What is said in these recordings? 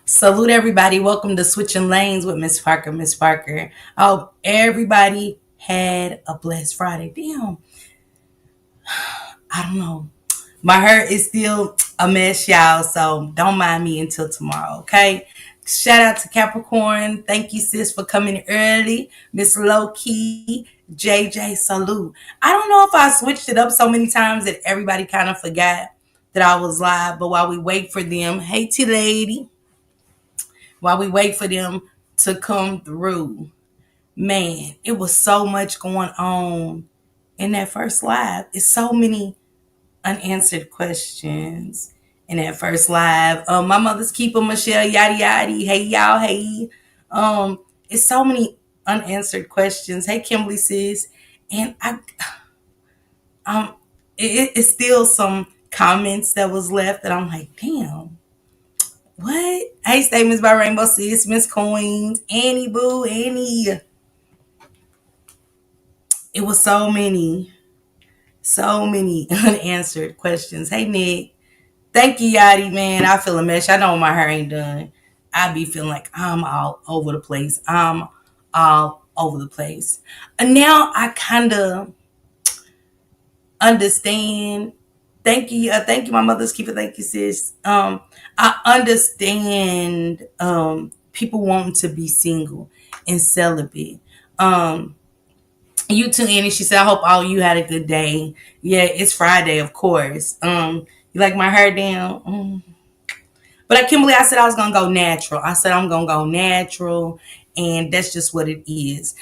Salute everybody. Welcome to Switching Lanes with Miss Parker. Miss Parker. I hope everybody had a blessed Friday. Damn, I don't know. My hair is still a mess, y'all. So don't mind me until tomorrow, okay? Shout out to Capricorn. Thank you, sis, for coming early. Miss Low Key, JJ, salute. I don't know if I switched it up so many times that everybody kind of forgot that I was live. But while we wait for them, hey, T Lady. While we wait for them to come through. Man, it was so much going on in that first live. It's so many unanswered questions in that first live. My mother's keeper, Michelle, yada yada. Hey y'all, hey. It's so many unanswered questions. Hey Kimberly sis. And um it's still some comments that was left that I'm like, damn. What? Hey, statements by Rainbow Sis, Miss Coins, Annie Boo, Annie. It was so many unanswered questions. Hey, Nick. Thank you, Yachty, man. I feel a mess. I know my hair ain't done. I be feeling like I'm all over the place. I'm all over the place. And now I kind of understand. Thank you, my mother's keeper. Thank you, sis. I understand people wanting to be single and celibate. You too, Annie. She said, I hope all you had a good day. Yeah, it's Friday, of course. You like my hair down? But Kimberly, I said I was gonna go natural. I said I'm gonna go natural, and that's just what it is.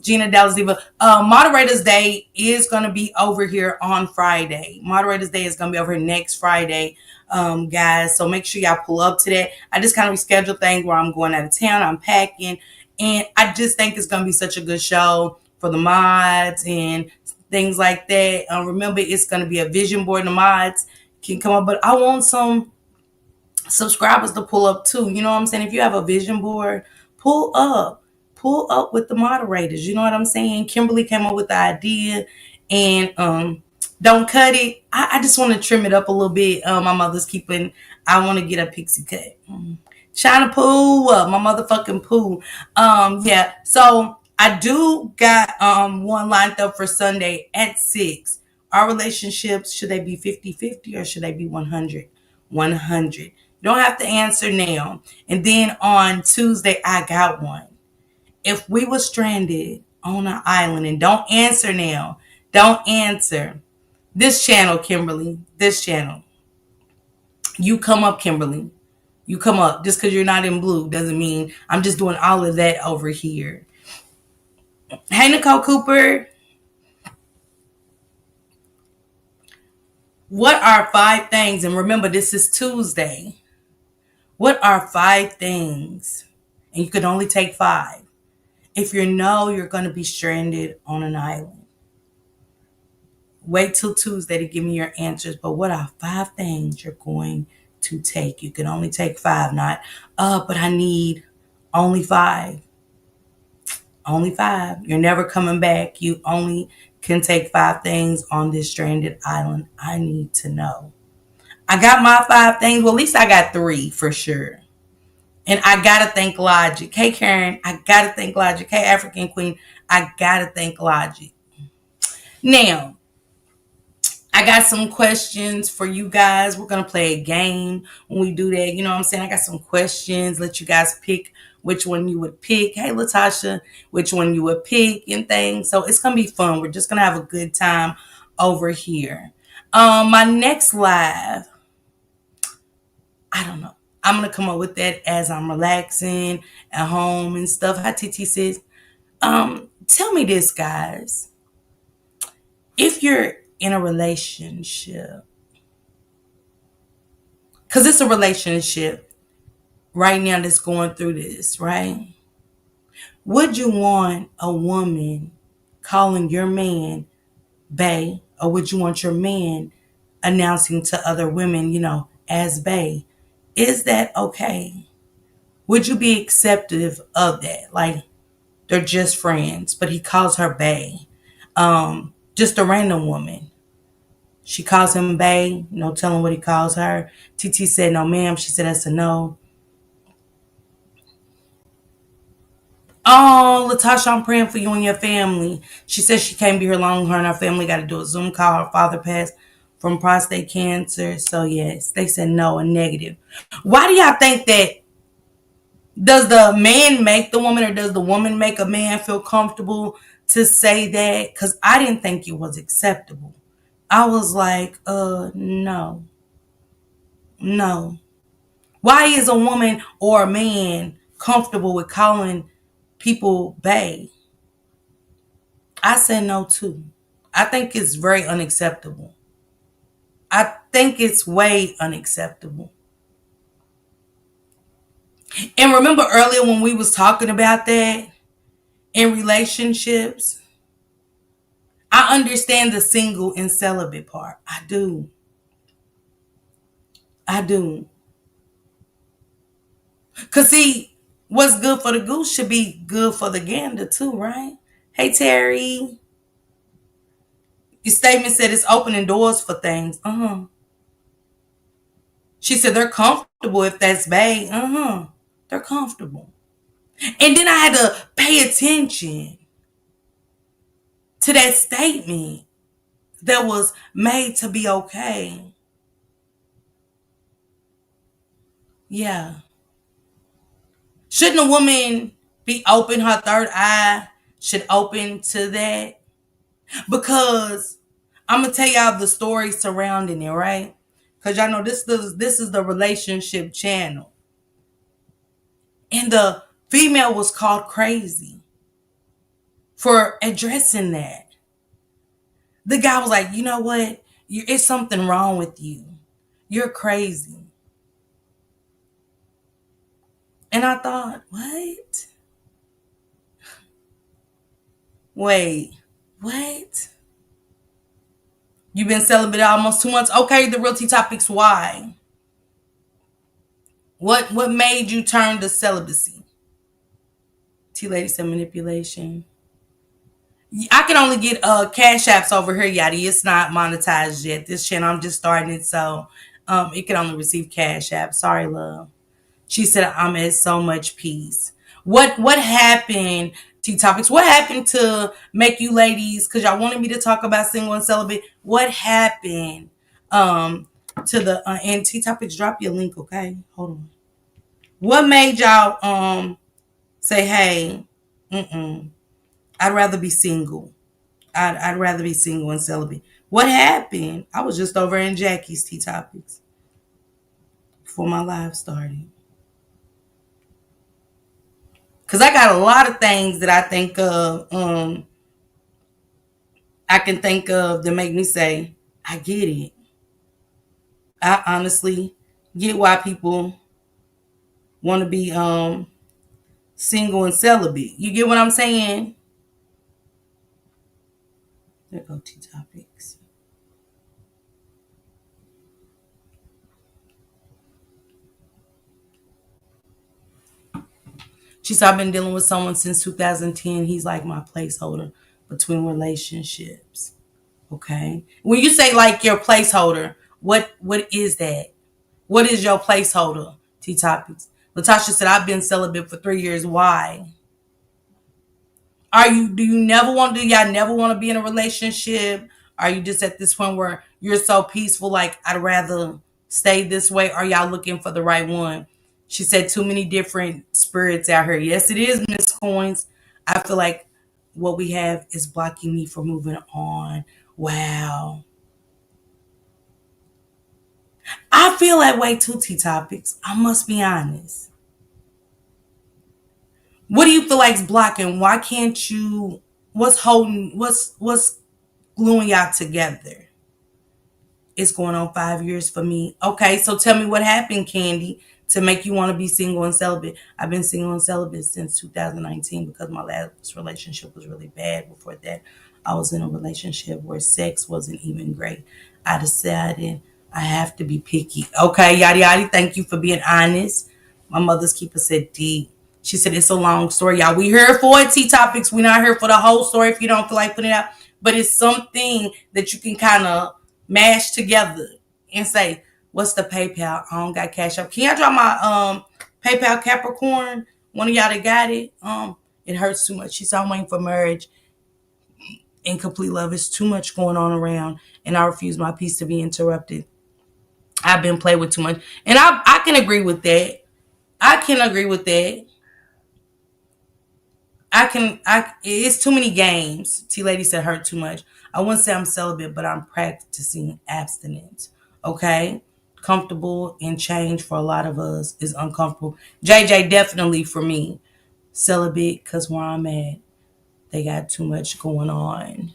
Gina Dallas Diva, Moderators Day is gonna be over here on Friday. Moderators Day is gonna be over here next Friday, guys. So make sure y'all pull up to that. I just kind of rescheduled things where I'm going out of town. I'm packing, and I just think it's gonna be such a good show for the mods and things like that. Remember, it's gonna be a vision board. The mods can come up, but I want some subscribers to pull up too. You know what I'm saying? If you have a vision board, pull up. Pull up with the moderators. You know what I'm saying? Kimberly came up with the idea and don't cut it. I just want to trim it up a little bit. My mother's keeping I want to get a pixie cut. China poo, my motherfucking poo. Yeah. So I do got one lined up for Sunday at 6. Our relationships, should they be 50-50 or should they be 100? 100. You don't have to answer now. And then on Tuesday, I got one. If we were stranded on an island, and don't answer now, don't answer. This channel, Kimberly, this channel. You come up, Kimberly. You come up. Just because you're not in blue doesn't mean I'm just doing all of that over here. Hey, Nicole Cooper. What are 5 things? And remember, this is Tuesday. What are 5 things? And you can only take 5. If you know you're going to be stranded on an island. Wait till Tuesday to give me your answers. But what are 5 things you're going to take? You can only take 5, not, but I need only 5. Only 5. You're never coming back. You only can take 5 things on this stranded island. I need to know. I got my 5 things. Well, at least I got 3 for sure. And I gotta thank Logic. Hey, Karen, I gotta thank Logic. Hey, African Queen, I gotta thank Logic. Now, I got some questions for you guys. We're gonna play a game when we do that. You know what I'm saying? I got some questions. Let you guys pick which one you would pick. Hey, Latasha, which one you would pick and things. So it's gonna be fun. We're just gonna have a good time over here. My next live, I don't know. I'm gonna come up with that as I'm relaxing at home and stuff. Hi, TT says. Tell me this, guys. If you're in a relationship, because it's a relationship right now that's going through this, right? Would you want a woman calling your man bae, or would you want your man announcing to other women, as bae? Is that okay? Would you be acceptive of that? Like, they're just friends, but he calls her bae. Just a random woman. She calls him bae, no telling what he calls her. TT said, no, ma'am. She said, that's a no. Oh, Latasha, I'm praying for you and your family. She says she can't be here long. Her and her family got to do a Zoom call. Her father passed from prostate cancer. So, yes, they said no and negative. Why do y'all think that? Does the man make the woman or does the woman make a man feel comfortable to say that? Because I didn't think it was acceptable. I was like, no, no. Why is a woman or a man comfortable with calling people bae? I said no too. I think it's very unacceptable. I think it's way unacceptable. And remember earlier when we was talking about that in relationships, I understand the single and celibate part. I do. I do. Cause see, what's good for the goose should be good for the gander too, right? Hey Terry, your statement said it's opening doors for things. She said they're comfortable if that's bae. They're comfortable. And then I had to pay attention to that statement that was made to be okay. Yeah. Shouldn't a woman be open? Her third eye should open to that? Because I'm gonna tell y'all the story surrounding it, right? Because y'all know this is the relationship channel. And the female was called crazy for addressing that. The guy was like, you know what? It's something wrong with you. You're crazy. And I thought, what? Wait, what? You've been celibate almost 2 months. Okay, the realty topics. Why? What made you turn to celibacy? T lady said manipulation. I can only get cash apps over here, Yadi. It's not monetized yet. This channel, I'm just starting it, so it can only receive cash apps. Sorry, love. She said, I'm at so much peace. What happened, T Topics? What happened to make you ladies, because y'all wanted me to talk about single and celibate. What happened to the and T Topics, drop your link, okay? Hold on. What made y'all say, hey, I'd rather be single. I'd rather be single and celibate. What happened? I was just over in Jackie's T Topics before my live started. Cause I got a lot of things that I think of, I can think of that make me say, I get it. I honestly get why people want to be single and celibate. You get what I'm saying? There go T Topics. She said, I've been dealing with someone since 2010. He's like my placeholder between relationships. Okay. When you say like your placeholder, what is that? What is your placeholder? T Topics. Latasha said, I've been celibate for 3 years. Why? Do you never want to, y'all never want to be in a relationship? Are you just at this point where you're so peaceful, like I'd rather stay this way? Are y'all looking for the right one? She said too many different spirits out here. Yes, it is, Miss Coins. I feel like what we have is blocking me from moving on. Wow. I feel that way too, T Topics. I must be honest. What do you feel like's blocking? Why can't you? What's gluing y'all together? It's going on 5 years for me. Okay, so tell me what happened, Candy, to make you want to be single and celibate. I've been single and celibate since 2019 because my last relationship was really bad. Before that, I was in a relationship where sex wasn't even great. I decided I have to be picky. Okay, yada yada. Thank you for being honest. My mother's keeper said D. She said it's a long story, y'all. We here for it, T Topics. We're not here for the whole story if you don't feel like putting it out. But it's something that you can kind of mash together and say, what's the PayPal? I don't got cash up. Can y'all drop my PayPal Capricorn? One of y'all that got it. It hurts too much. She said, I'm waiting for marriage and complete love. It's too much going on around, and I refuse my peace to be interrupted. I've been played with too much. And I can agree with that. I can agree with that. It's too many games. T Lady said hurt too much. I wouldn't say I'm celibate, but I'm practicing abstinence. Okay? Comfortable and change for a lot of us is uncomfortable. JJ, definitely for me. Celibate, because where I'm at, they got too much going on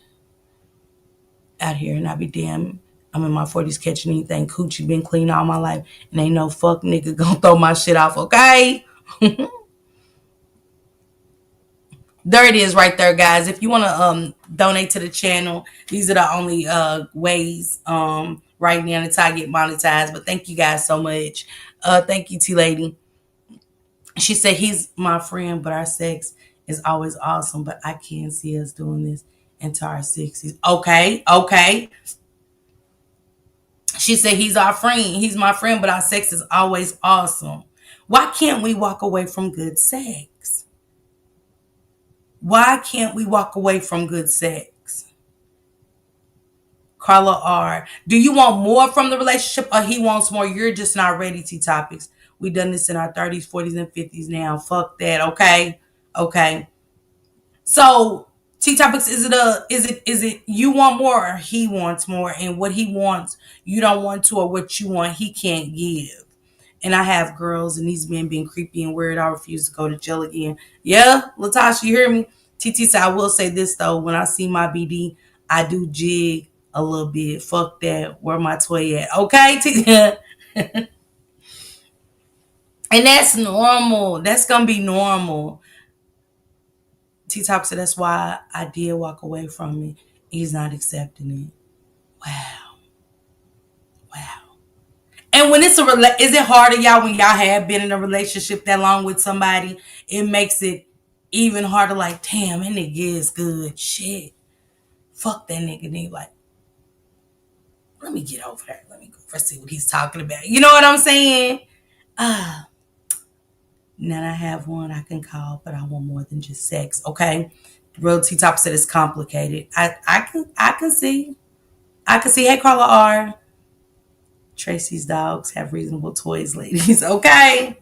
out here, and I be damn. I'm in my 40s catching anything. Coochie been clean all my life, and ain't no fuck nigga gonna throw my shit off, okay? There it is right there, guys. If you want to donate to the channel, these are the only ways right now until I get monetized. But thank you guys so much. Thank you, T Lady. She said he's my friend, but our sex is always awesome. But I can't see us doing this into our 60s. Okay, okay. She said he's our friend. He's my friend, but our sex is always awesome. Why can't we walk away from good sex? Why can't we walk away from good sex? Carla R. Do you want more from the relationship or he wants more? You're just not ready, T Topics. We done this in our 30s, 40s, and 50s now. Fuck that, okay? Okay. So T Topics, is it you want more or he wants more? And what he wants, you don't want to, or what you want, he can't give. And I have girls and these men being creepy and weird. I refuse to go to jail again. Yeah, Latasha, you hear me? TT said, I will say this though. When I see my BD, I do jig a little bit. Fuck that. Where my toy at? Okay, and that's normal. That's gonna be normal. T Top said that's why I did walk away from it. He's not accepting it. Wow. Wow. And when it's is it harder, y'all, when y'all have been in a relationship that long with somebody? It makes it even harder. Like, damn, that nigga is good. Shit. Fuck that nigga. Nigga, like, let me get over there. Let me go first see what he's talking about. You know what I'm saying? Ah, now I have one I can call, but I want more than just sex. Okay. Real T Top said it's complicated. I can see. I can see. Hey, Carla R. Tracy's dogs have reasonable toys, ladies. Okay.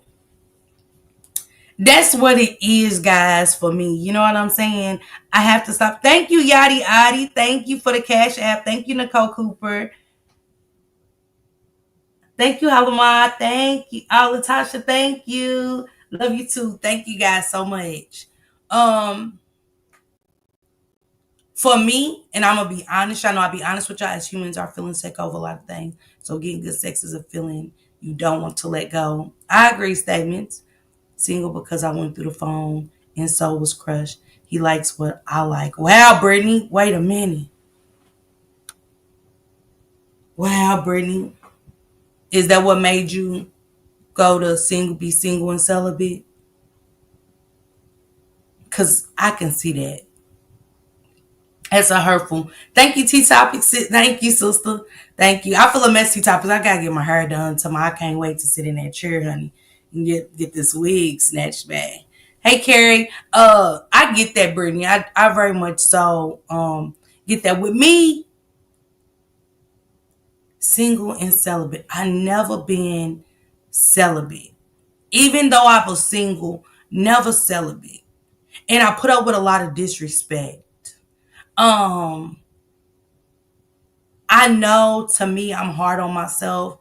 That's what it is, guys, for me. You know what I'm saying? I have to stop. Thank you, Yadi Adi. Thank you for the Cash App. Thank you, Nicole Cooper. Thank you, Halama. Thank you. Oh, Latasha, thank you. Love you too. Thank you guys so much. Um, for me, and I'm gonna be honest, I know I'll be honest with y'all, as humans, our feelings take over a lot of things. So getting good sex is a feeling you don't want to let go. I agree statements. Single because I went through the phone and so was crushed. He likes what I like. Wow, Brittany. Wait a minute. Wow, Brittany. Is that what made you go to be single and celibate? Because I can see that. That's a hurtful. Thank you, T Topics. Thank you, sister. Thank you. I feel a mess, T Topics. I gotta get my hair done tomorrow. I can't wait to sit in that chair, honey, and get this wig snatched back. Hey, Carrie. I get that, Brittany. I very much so get that. With me, single and celibate. I never been celibate. Even though I was single, never celibate. And I put up with a lot of disrespect. Um, I know, to me, I'm hard on myself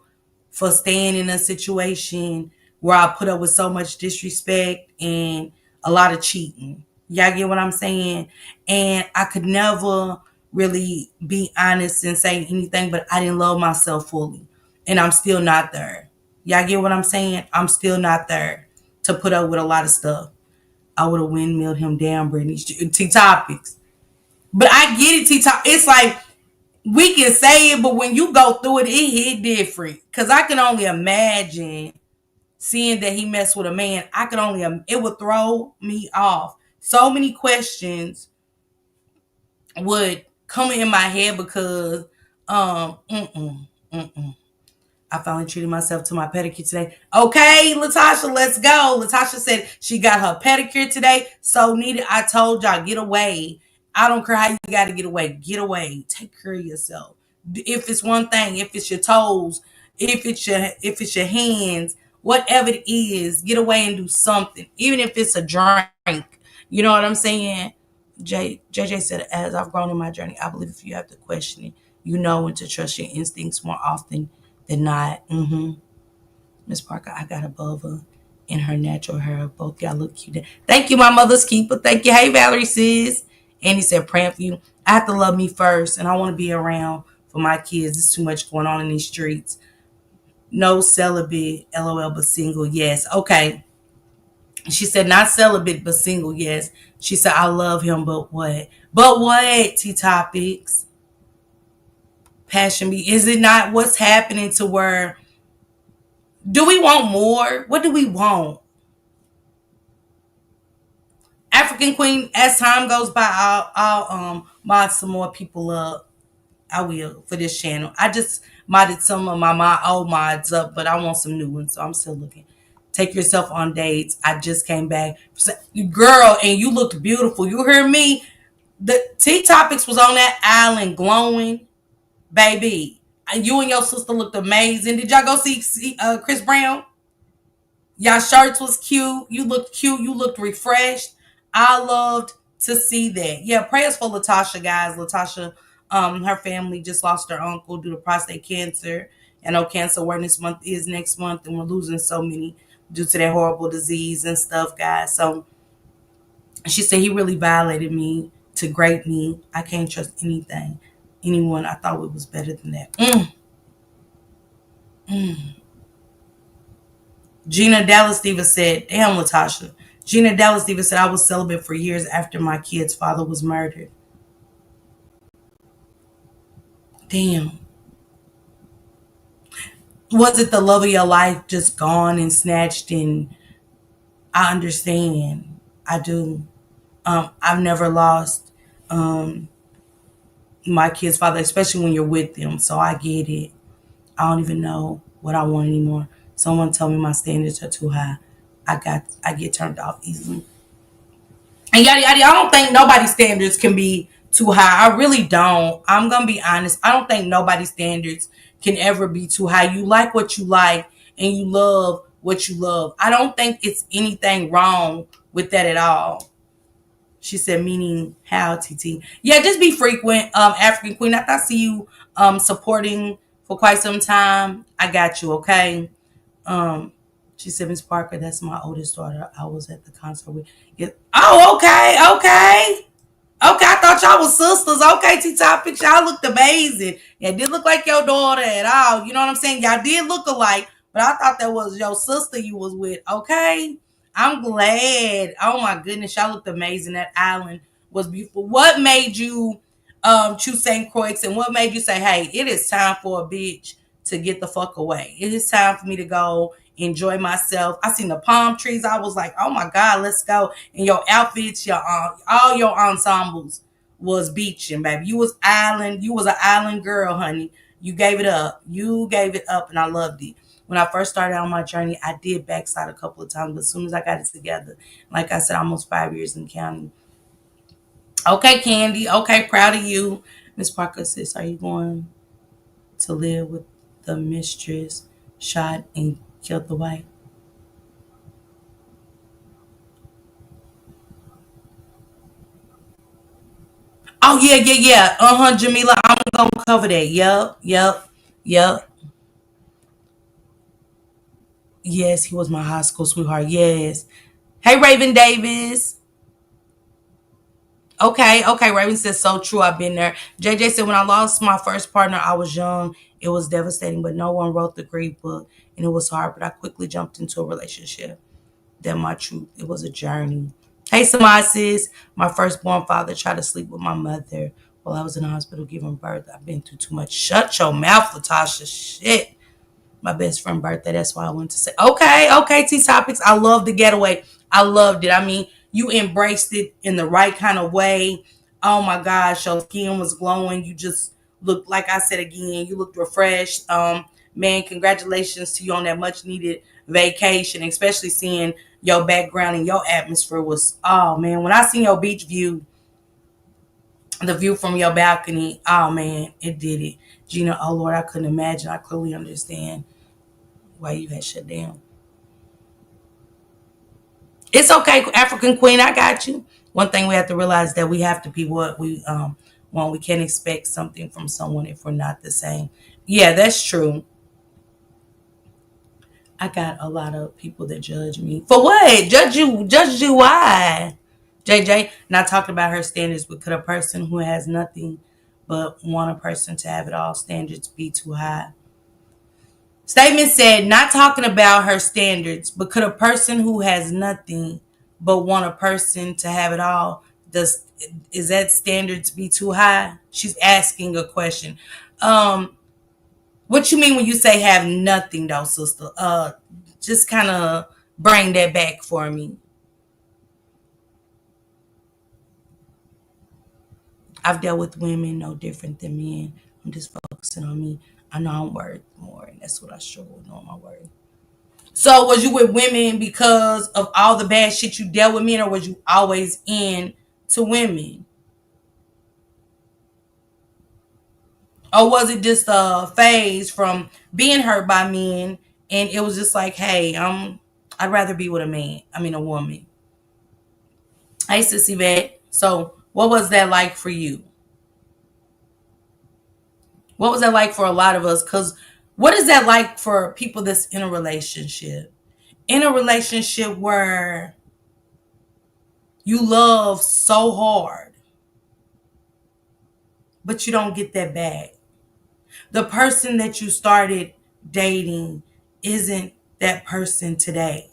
for staying in a situation where I put up with so much disrespect and a lot of cheating. Y'all get what I'm saying? And I could never really be honest and say anything, but I didn't love myself fully. And I'm still not there. Y'all get what I'm saying? I'm still not there to put up with a lot of stuff. I would have windmilled him down, Brittany. T Topics. But I get it, T Top. It's like we can say it, but when you go through it, it hit different. Cause I can only imagine seeing that he messed with a man. I could only it would throw me off. So many questions would come in my head because mm-mm, mm-mm. I finally treated myself to my pedicure today. Okay, Latasha, let's go. Latasha said she got her pedicure today. So needed. I told y'all, get away. I don't care how you got to get away. Get away. Take care of yourself. If it's one thing, if it's your toes, if it's your hands, whatever it is, get away and do something. Even if it's a drink. You know what I'm saying? JJ said, as I've grown in my journey, I believe if you have to question it, you know when to trust your instincts more often than not. Miss Parker, I got above her in her natural hair. Both y'all look cute. Thank you, my mother's keeper. Thank you. Hey, Valerie, sis. And he said, praying for you. I have to love me first, and I want to be around for my kids. There's too much going on in these streets. No celibate, LOL, but single. Yes. Okay. She said, not celibate, but single. Yes. She said, I love him, but what? But what, T Topics? Passion be. Is it not what's happening to where do we want more? What do we want? African Queen, as time goes by, I'll mod some more people up. I will for this channel. I just modded some of my old mods up, but I want some new ones, so I'm still looking. Take yourself on dates. I just came back. Girl, and you looked beautiful. You heard me? The T Topics was on that island glowing, baby. You and your sister looked amazing. Did y'all go see Chris Brown? Y'all shirts was cute. You looked cute. You looked refreshed. I loved to see that. Yeah, prayers for Latasha, guys. Latasha, her family just lost her uncle due to prostate cancer. I know Cancer Awareness Month is next month, and we're losing so many due to that horrible disease and stuff, guys. So she said he really violated me to grade me. I can't trust anyone. I thought it was better than that. Gina Dallas Diva said, damn, Latasha. Gina Dallas Diva said, I was celibate for years after my kid's father was murdered. Damn. Was it the love of your life just gone and snatched? And I understand. I do. I've never lost my kid's father, especially when you're with them. So I get it. I don't even know what I want anymore. Someone told me my standards are too high. I get turned off easily. And yada yada. I don't think nobody's standards can be too high. I really don't. I'm gonna be honest. I don't think nobody's standards can ever be too high. You like what you like and you love what you love. I don't think it's anything wrong with that at all. She said, meaning how, TT? Yeah, just be frequent, African Queen. After I see you supporting for quite some time, I got you, okay? Um, she said, Miss Parker, that's my oldest daughter. I was at the concert with. Yeah. Oh, okay, okay. Okay, I thought y'all was sisters. Okay, T Topics, y'all looked amazing. Yeah, didn't look like your daughter at all. You know what I'm saying? Y'all did look alike, but I thought that was your sister you was with. Okay, I'm glad. Oh my goodness, y'all looked amazing. That island was beautiful. What made you choose St. Croix, and what made you say, "Hey, it is time for a bitch to get the fuck away. It is time for me to go enjoy myself." I seen the palm trees. I was like, "Oh my god, let's go!" And your outfits, your all your ensembles was beaching, baby. You was island. You was an island girl, honey. You gave it up. You gave it up, and I loved it. When I first started on my journey, I did backslide a couple of times, but as soon as I got it together, like I said, almost 5 years in county. Okay, Candy. Okay, proud of you. Miss Parker says, are you going to live with the mistress shot and killed the wife? Oh, yeah, yeah, yeah. Jamila, I'm going to cover that. Yep, yep, yep. Yes, he was my high school sweetheart. Yes. Hey, Raven Davis. Okay, okay. Raven says, so true. I've been there. JJ said, when I lost my first partner, I was young. It was devastating, but no one wrote the grief book, and it was hard, but I quickly jumped into a relationship. That my truth. It was a journey. Hey, Samad sis. My firstborn father tried to sleep with my mother while I was in the hospital giving birth. I've been through too much. Shut your mouth, Latasha. Shit. My best friend birthday. That's why I went to say, okay, okay, T Topics. I love the getaway. I loved it. I mean, you embraced it in the right kind of way. Oh my gosh, your skin was glowing. You just looked, like I said again, you looked refreshed. man, congratulations to you on that much needed vacation, especially seeing your background and your atmosphere was, oh man, when I seen your beach view, the view from your balcony, oh man, it did it. Gina, oh Lord, I couldn't imagine. I clearly understand why you had shut down. It's okay, African Queen, I got you. One thing we have to realize that we have to be what we want. We can't expect something from someone if we're not the same. Yeah, that's true. I got a lot of people that judge me. For what? Judge you why? JJ not talking about her standards, but could a person who has nothing but want a person to have it all standards be too high? Statement said, not talking about her standards, but could a person who has nothing but want a person to have it all, does is that standards be too high? She's asking a question. Um, what you mean when you say have nothing though, sister? Just kind of bring that back for me. I've dealt with women no different than men. I'm just focusing on me. I know I'm worth more, and that's what I struggle with, knowing my worth. So was you with women because of all the bad shit you dealt with men, or was you always in to women? Or was it just a phase from being hurt by men and it was just like, hey, I'd rather be with a man. I mean a woman. Hey sissy vet. So what was that like for you? What was that like for a lot of us? Because what is that like for people that's in a relationship? In a relationship where you love so hard, but you don't get that back. The person that you started dating isn't that person today.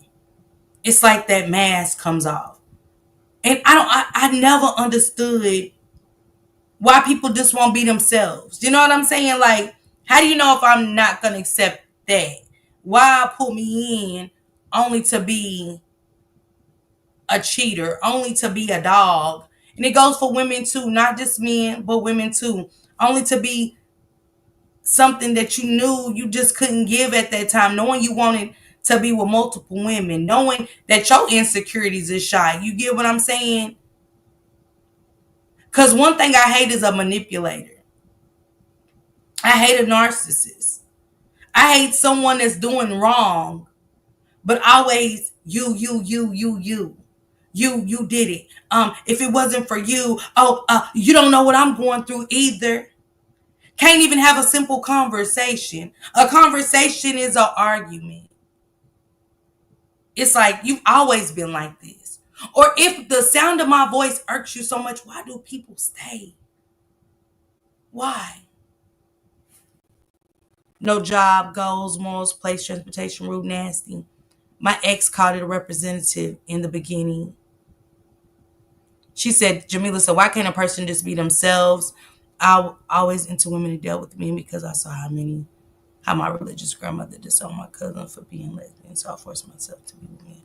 It's like that mask comes off. And I never understood why people just won't be themselves. You know what I'm saying? Like, how do you know if I'm not gonna accept that? Why put me in only to be a cheater, only to be a dog? And it goes for women too, not just men, but women too. Only to be something that you knew you just couldn't give at that time, knowing you wanted to be with multiple women, knowing that your insecurities is shy. You get what I'm saying? Because one thing I hate is a manipulator. I hate a narcissist. I hate someone that's doing wrong, but always you did it. If it wasn't for you, you don't know what I'm going through either. Can't even have a simple conversation. A conversation is an argument. It's like you've always been like this. Or if the sound of my voice irks you so much, why do people stay? Why? No job, goals, morals, place, transportation, rude, nasty. My ex called it a representative in the beginning. She said, Jamila said, why can't a person just be themselves? I always into women who dealt with me because I saw how my religious grandmother disowned my cousin for being lesbian. So I forced myself to be with me.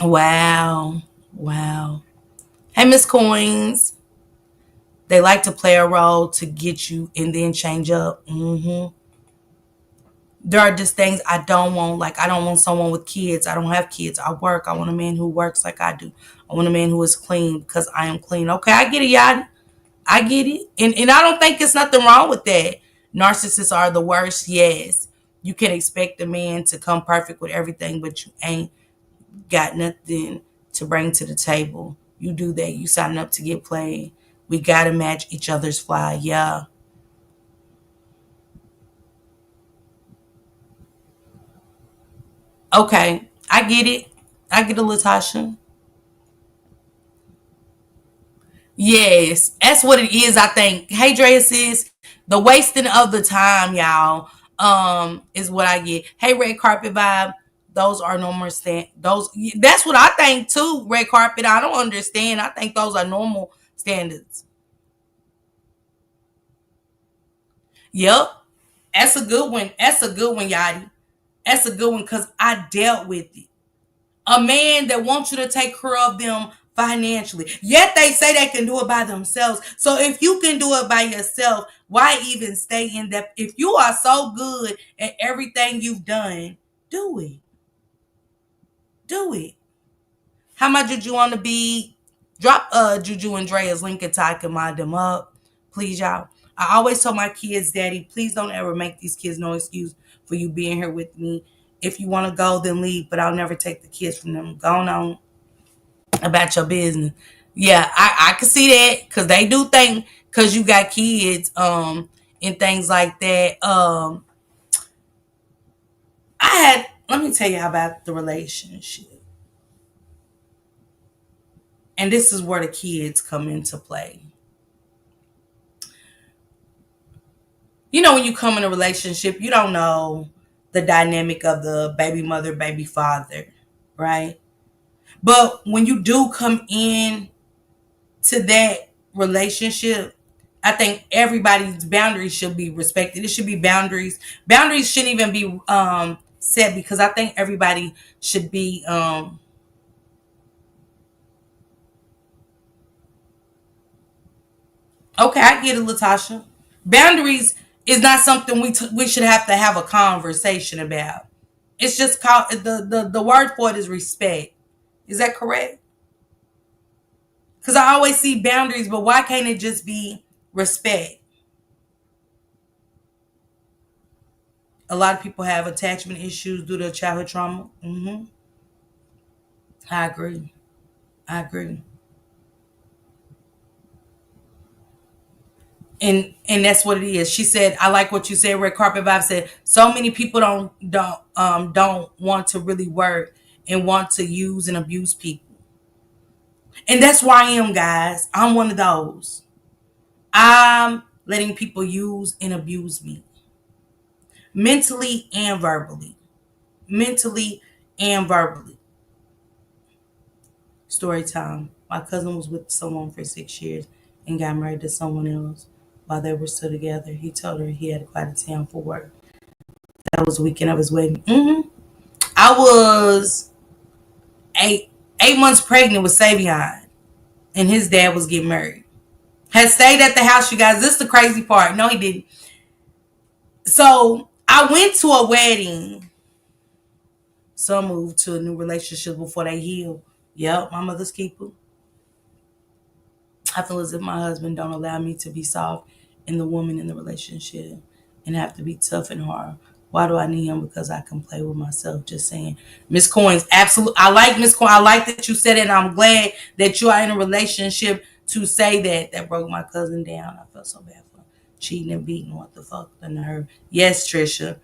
Wow. Wow. Hey, Miss Coins. They like to play a role to get you and then change up. There are just things I don't want. Like, I don't want someone with kids. I don't have kids. I work. I want a man who works like I do. I want a man who is clean because I am clean. Okay, I get it, y'all. I get it. And I don't think it's nothing wrong with that. Narcissists are the worst, yes. You can expect a man to come perfect with everything, but you ain't got nothing to bring to the table. You do that. You sign up to get played. We got to match each other's fly. Yeah. Okay. I get it. I get it, Latasha. Yes, that's what it is. I think. Hey, Drea says the wasting of the time, y'all, is what I get. Hey, red carpet vibe. Those are normal stand. Those. That's what I think too. Red carpet. I don't understand. I think those are normal standards. Yep, that's a good one. That's a good one, Yadi. That's a good one because I dealt with it. A man that wants you to take care of them financially. Yet they say they can do it by themselves. So if you can do it by yourself, why even stay in that? If you are so good at everything you've done, do it. Do it. How much did you want to be? Drop Juju and Drea's link and I can mod them up. Please, y'all. I always tell my kids, Daddy, please don't ever make these kids no excuse for you being here with me. If you want to go, then leave, but I'll never take the kids from them. Go on about your business. Yeah, I can see that because they do think because you got kids and things like that. Let me tell you about the relationship. And this is where the kids come into play. You know, when you come in a relationship, you don't know the dynamic of the baby mother, baby father, right? But when you do come in to that relationship, I think everybody's boundaries should be respected. It should be boundaries. Boundaries shouldn't even be set because I think everybody should be okay. I get it, Latasha. Boundaries is not something we should have to have a conversation about. It's just called the word for it is respect. Is that correct? Because I always see boundaries, but why can't it just be respect? A lot of people have attachment issues due to childhood trauma. I agree. I agree. And that's what it is. She said, "I like what you said." Red carpet vibe said, "So many people don't want to really work and want to use and abuse people." And that's where I am, guys. I'm one of those. I'm letting people use and abuse me, mentally and verbally. Mentally and verbally. Story time. My cousin was with someone for 6 years and got married to someone else while they were still together. He told her he had to go out of town for work. That was the weekend of his wedding. I was eight months pregnant with Savion, and his dad was getting married. Had stayed at the house, you guys. This is the crazy part. No, he didn't. So I went to a wedding. Some moved to a new relationship before they healed. Yep, my mother's keeper. I feel as if my husband don't allow me to be soft and the woman in the relationship and have to be tough and hard. Why do I need him? Because I can play with myself. Just saying. Miss Coins, absolutely. I like Miss Coins. I like that you said it, and I'm glad that you are in a relationship to say that. That broke my cousin down. I felt so bad for cheating and beating. What the fuck? The nerve. Yes, Trisha.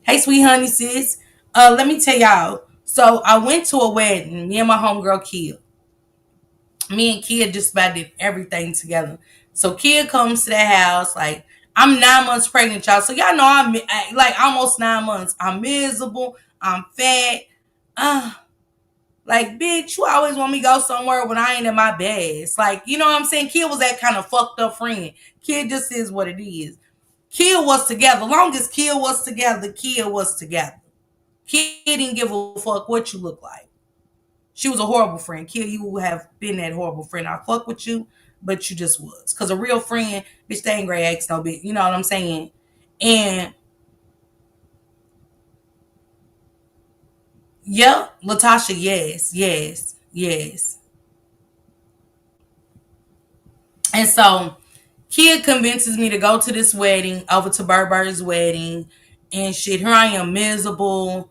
Hey, sweet honey sis. Let me tell y'all. So I went to a wedding. Me and my homegirl Kia. Me and Kia just about did everything together. So Kia comes to the house, like I'm 9 months pregnant, y'all. So y'all know like almost 9 months. I'm miserable. I'm fat. Uh, like bitch, you always want me to go somewhere when I ain't in my best. Like you know what I'm saying? Kia was that kind of fucked up friend. Kia just is what it is. Kia was together. Long as Kia was together, Kia was together. Kia didn't give a fuck what you look like. She was a horrible friend. Kia, you would have been that horrible friend. I fuck with you, but you just was. Because a real friend, bitch, they ain't gray eggs no bit. You know what I'm saying? And, yep, Latasha, yes, yes, yes. And so, Kia convinces me to go to this wedding, over to Burberry's wedding, and shit. Here I am, miserable.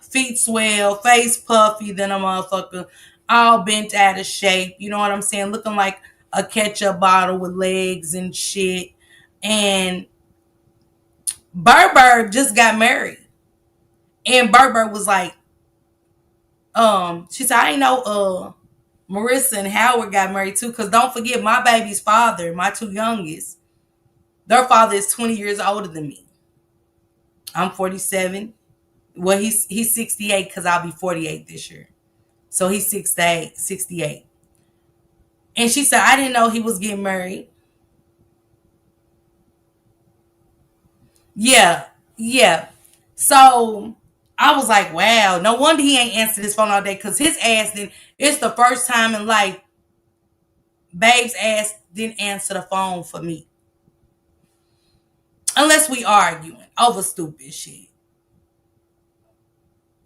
Feet swell, face puffy, then a motherfucker all bent out of shape. You know what I'm saying? Looking like a ketchup bottle with legs and shit. And Burberry just got married. And Burberry was like, she said, I ain't know Marissa and Howard got married too. Cause don't forget my baby's father, my two youngest, their father is 20 years older than me. I'm 47. Well, he's 68 because I'll be 48 this year. So he's 68, 68. And she said, I didn't know he was getting married. Yeah, yeah. So I was like, wow, no wonder he ain't answered his phone all day because his ass didn't. It's the first time in life Babe's ass didn't answer the phone for me. Unless we arguing over stupid shit.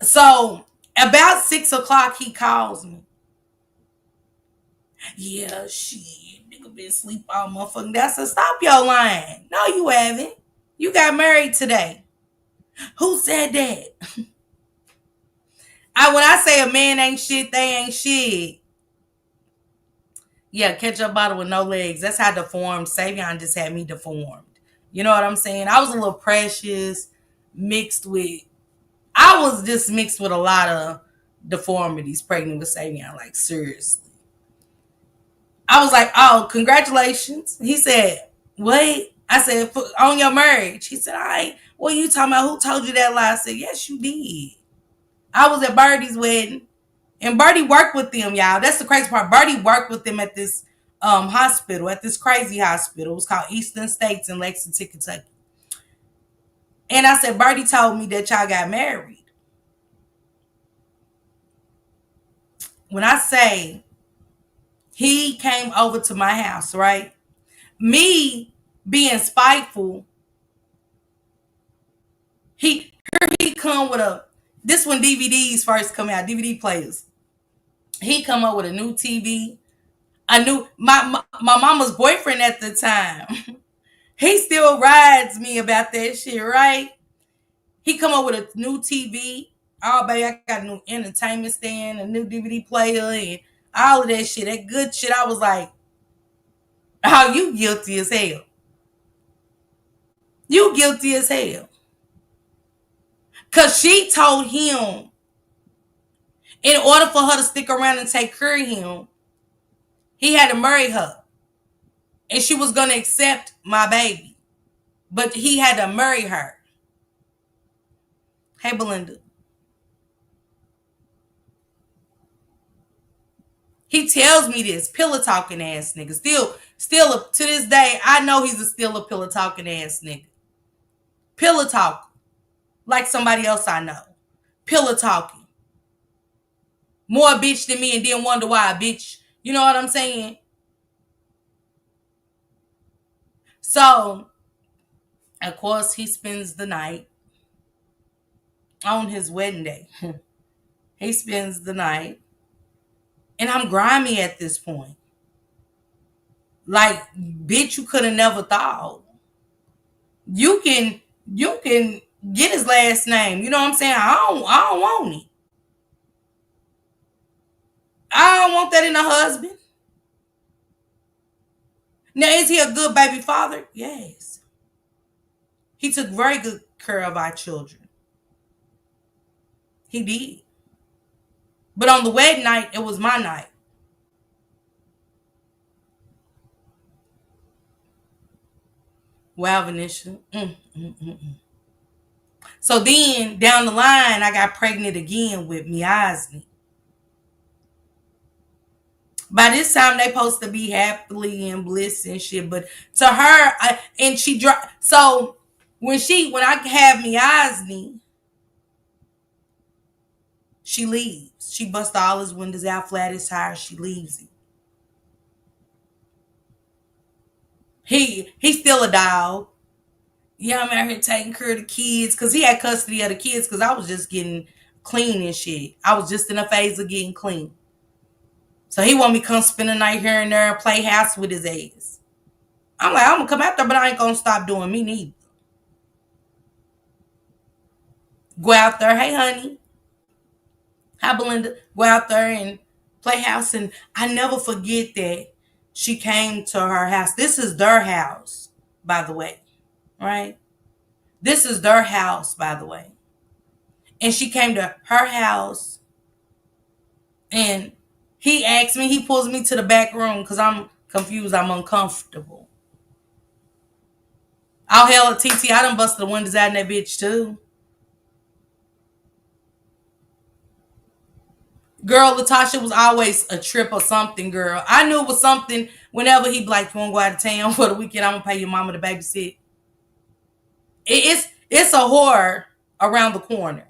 So about 6 o'clock, he calls me. Yeah, shit. Nigga been asleep all motherfucking day. I said, stop your lying. No, you haven't. You got married today. Who said that? When I say a man ain't shit, they ain't shit. Yeah, ketchup bottle with no legs. That's how deformed Savion just had me deformed. You know what I'm saying? I was a little precious, mixed with. I was just mixed with a lot of deformities, pregnant with Savion. Like seriously, I was like, "Oh, congratulations." He said, "Wait." I said, "On your marriage." He said, "All right. What are you talking about? Who told you that lie?" I said, "Yes, you did." I was at Birdie's wedding. And Birdie worked with them, y'all. That's the crazy part. Birdie worked with them at this hospital, at this crazy hospital. It was called Eastern States in Lexington, Kentucky. And I said, Birdie told me that y'all got married. When I say he came over to my house, right? Me being spiteful, he come with a, this when DVDs first come out, DVD players. He come up with a new TV. I knew my mama's boyfriend at the time. He still rides me about that shit, right? He come up with a new TV. Oh, baby, I got a new entertainment stand, a new DVD player, and all of that shit. That good shit. I was like, oh, you guilty as hell. You guilty as hell. Because she told him, in order for her to stick around and take care of him, he had to marry her. And she was going to accept my baby. But he had to marry her. Hey, Belinda. He tells me this pillow talking ass nigga. Still to this day, I know he's still a pillow talking ass nigga. Pillow talking, like somebody else I know. Pillow talking, more bitch than me, and then wonder why a bitch. You know what I'm saying? So, of course, he spends the night on his wedding day. He spends the night, and I'm grimy at this point. Like, bitch, you could have never thought. You can get his last name. You know what I'm saying? I don't want it. I don't want that in a husband. Now, is he a good baby father? Yes. He took very good care of our children. He did. But on the wedding night, it was my night. Wow, Venetia. So then, down the line, I got pregnant again with Miasni. By this time, they supposed to be happily and bliss and shit. But to her, and she dropped. So when I have Miasni, she leaves. She busts all his windows out, flat his tires. She leaves him. He's still a dog. Yeah, I'm out here taking care of the kids because he had custody of the kids because I was just getting clean and shit. I was just in a phase of getting clean. So he want me to come spend the night here and there and play house with his ass. I'm like, I'm gonna come out there, but I ain't gonna stop doing me neither. Go out there, hey honey, hi Belinda. Go out there and play house, and I never forget that she came to her house. This is their house, by the way, right? This is their house, by the way. And she came to her house, and he asked me, he pulls me to the back room because I'm confused, I'm uncomfortable. Oh, hell, TT, I done busted the windows out in that bitch, too. Girl, Latasha was always a trip or something, girl. I knew it was something whenever he'd be like, you want to go out of town for the weekend? I'm going to pay your mama to babysit. It's a horror around the corner.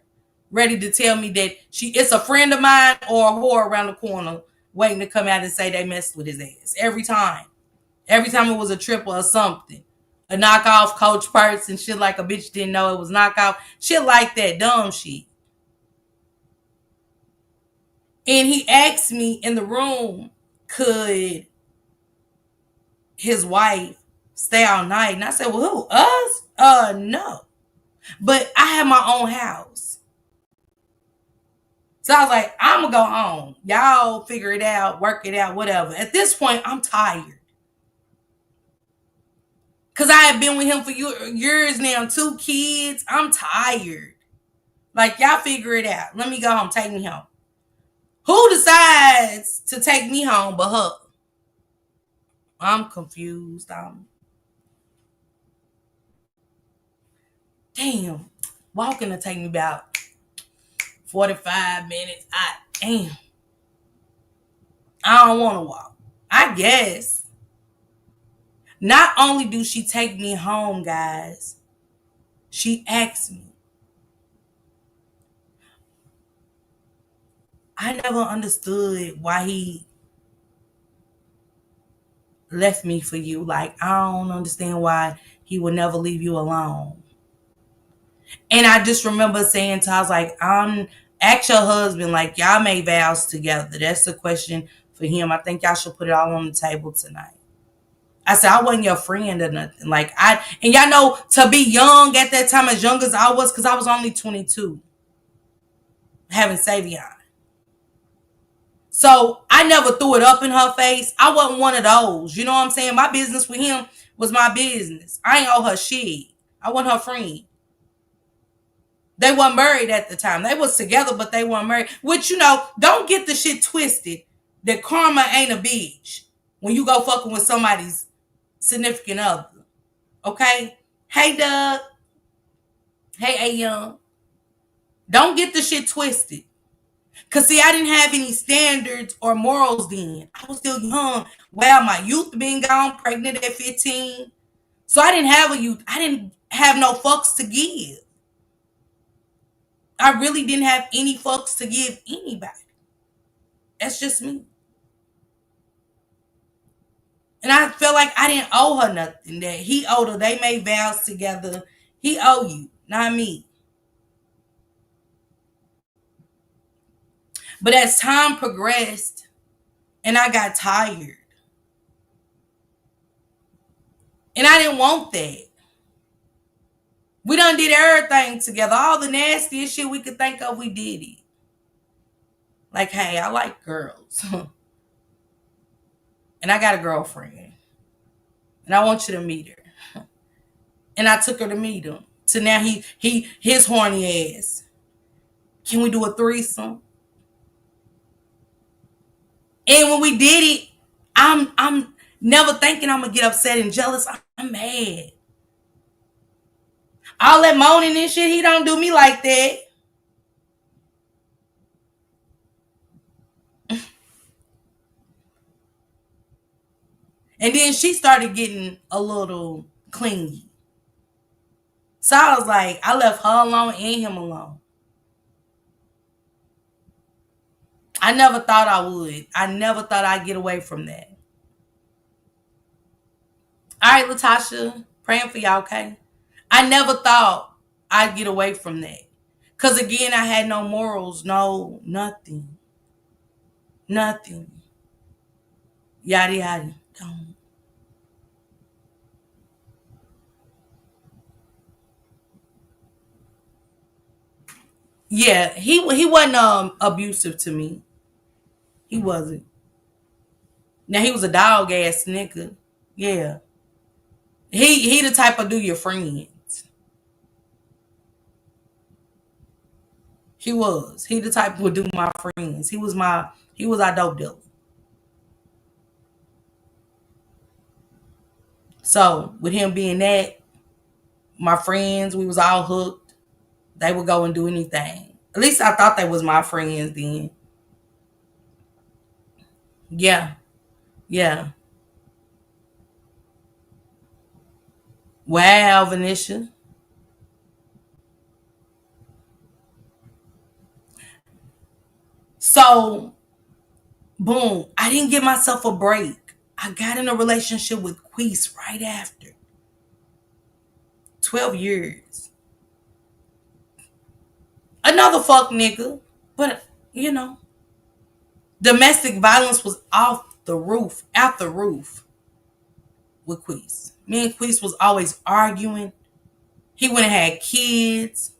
ready to tell me that it's a friend of mine or a whore around the corner waiting to come out and say they messed with his ass. Every time. Every time it was a trip or something. A knockoff Coach Purse and shit like a bitch didn't know it was knockoff. Shit like that. Dumb shit. And he asked me in the room, could his wife stay all night? And I said, well, who? Us? No. But I have my own house. So I was like, I'm going to go home. Y'all figure it out, work it out, whatever. At this point, I'm tired. Because I have been with him for years now, 2 kids. I'm tired. Like, y'all figure it out. Let me go home. Take me home. Who decides to take me home but her? I'm confused. Damn. Walking to take me about 45 minutes. Damn. I don't want to walk. I guess. Not only do she take me home, guys, she asked me. I never understood why he left me for you. Like, I don't understand why he would never leave you alone. And I just remember saying to her, I was like, ask your husband, like, y'all made vows together. That's the question for him. I think y'all should put it all on the table tonight. I said, I wasn't your friend or nothing. Like, and y'all know, to be young at that time, as young as I was, because I was only 22, having Savion. So I never threw it up in her face. I wasn't one of those. You know what I'm saying? My business with him was my business. I ain't owe her shit. I wasn't her friend. They weren't married at the time. They was together, but they weren't married. Which, don't get the shit twisted that karma ain't a bitch when you go fucking with somebody's significant other. Okay? Hey, Doug. Hey, Young. Don't get the shit twisted. Because, see, I didn't have any standards or morals then. I was still young. Well, my youth being gone, pregnant at 15. So I didn't have a youth. I didn't have no fucks to give. I really didn't have any fucks to give anybody. That's just me. And I felt like I didn't owe her nothing. That he owed her. They made vows together. He owe you, not me. But as time progressed and I got tired, and I didn't want that. We done did everything together. All the nastiest shit we could think of, we did it. Like, hey, I like girls. And I got a girlfriend. And I want you to meet her. And I took her to meet him. So now his horny ass. Can we do a threesome? And when we did it, I'm never thinking I'm gonna get upset and jealous. I'm mad. All that moaning and shit, he don't do me like that. And then she started getting a little clingy. So I was like, I left her alone and him alone. I never thought I would. I never thought I'd get away from that. All right, Latasha, praying for y'all, okay? I never thought I'd get away from that. Because again, I had no morals, no, nothing. Nothing. Yada, yada. Don't. Yeah, he wasn't abusive to me. He wasn't. Now, he was a dog ass nigga. Yeah. He the type of do your friends. He was. He the type would do my friends. He was our dope dealer. So with him being that, my friends, we was all hooked. They would go and do anything. At least I thought they was my friends then. Yeah. Yeah. Wow, Venetia. So, boom, I didn't give myself a break. I got in a relationship with Queese right after 12 years. Another fuck nigga. But, you know, domestic violence was off the roof, out the roof with Queese. Me and Queese was always arguing. He went and had kids.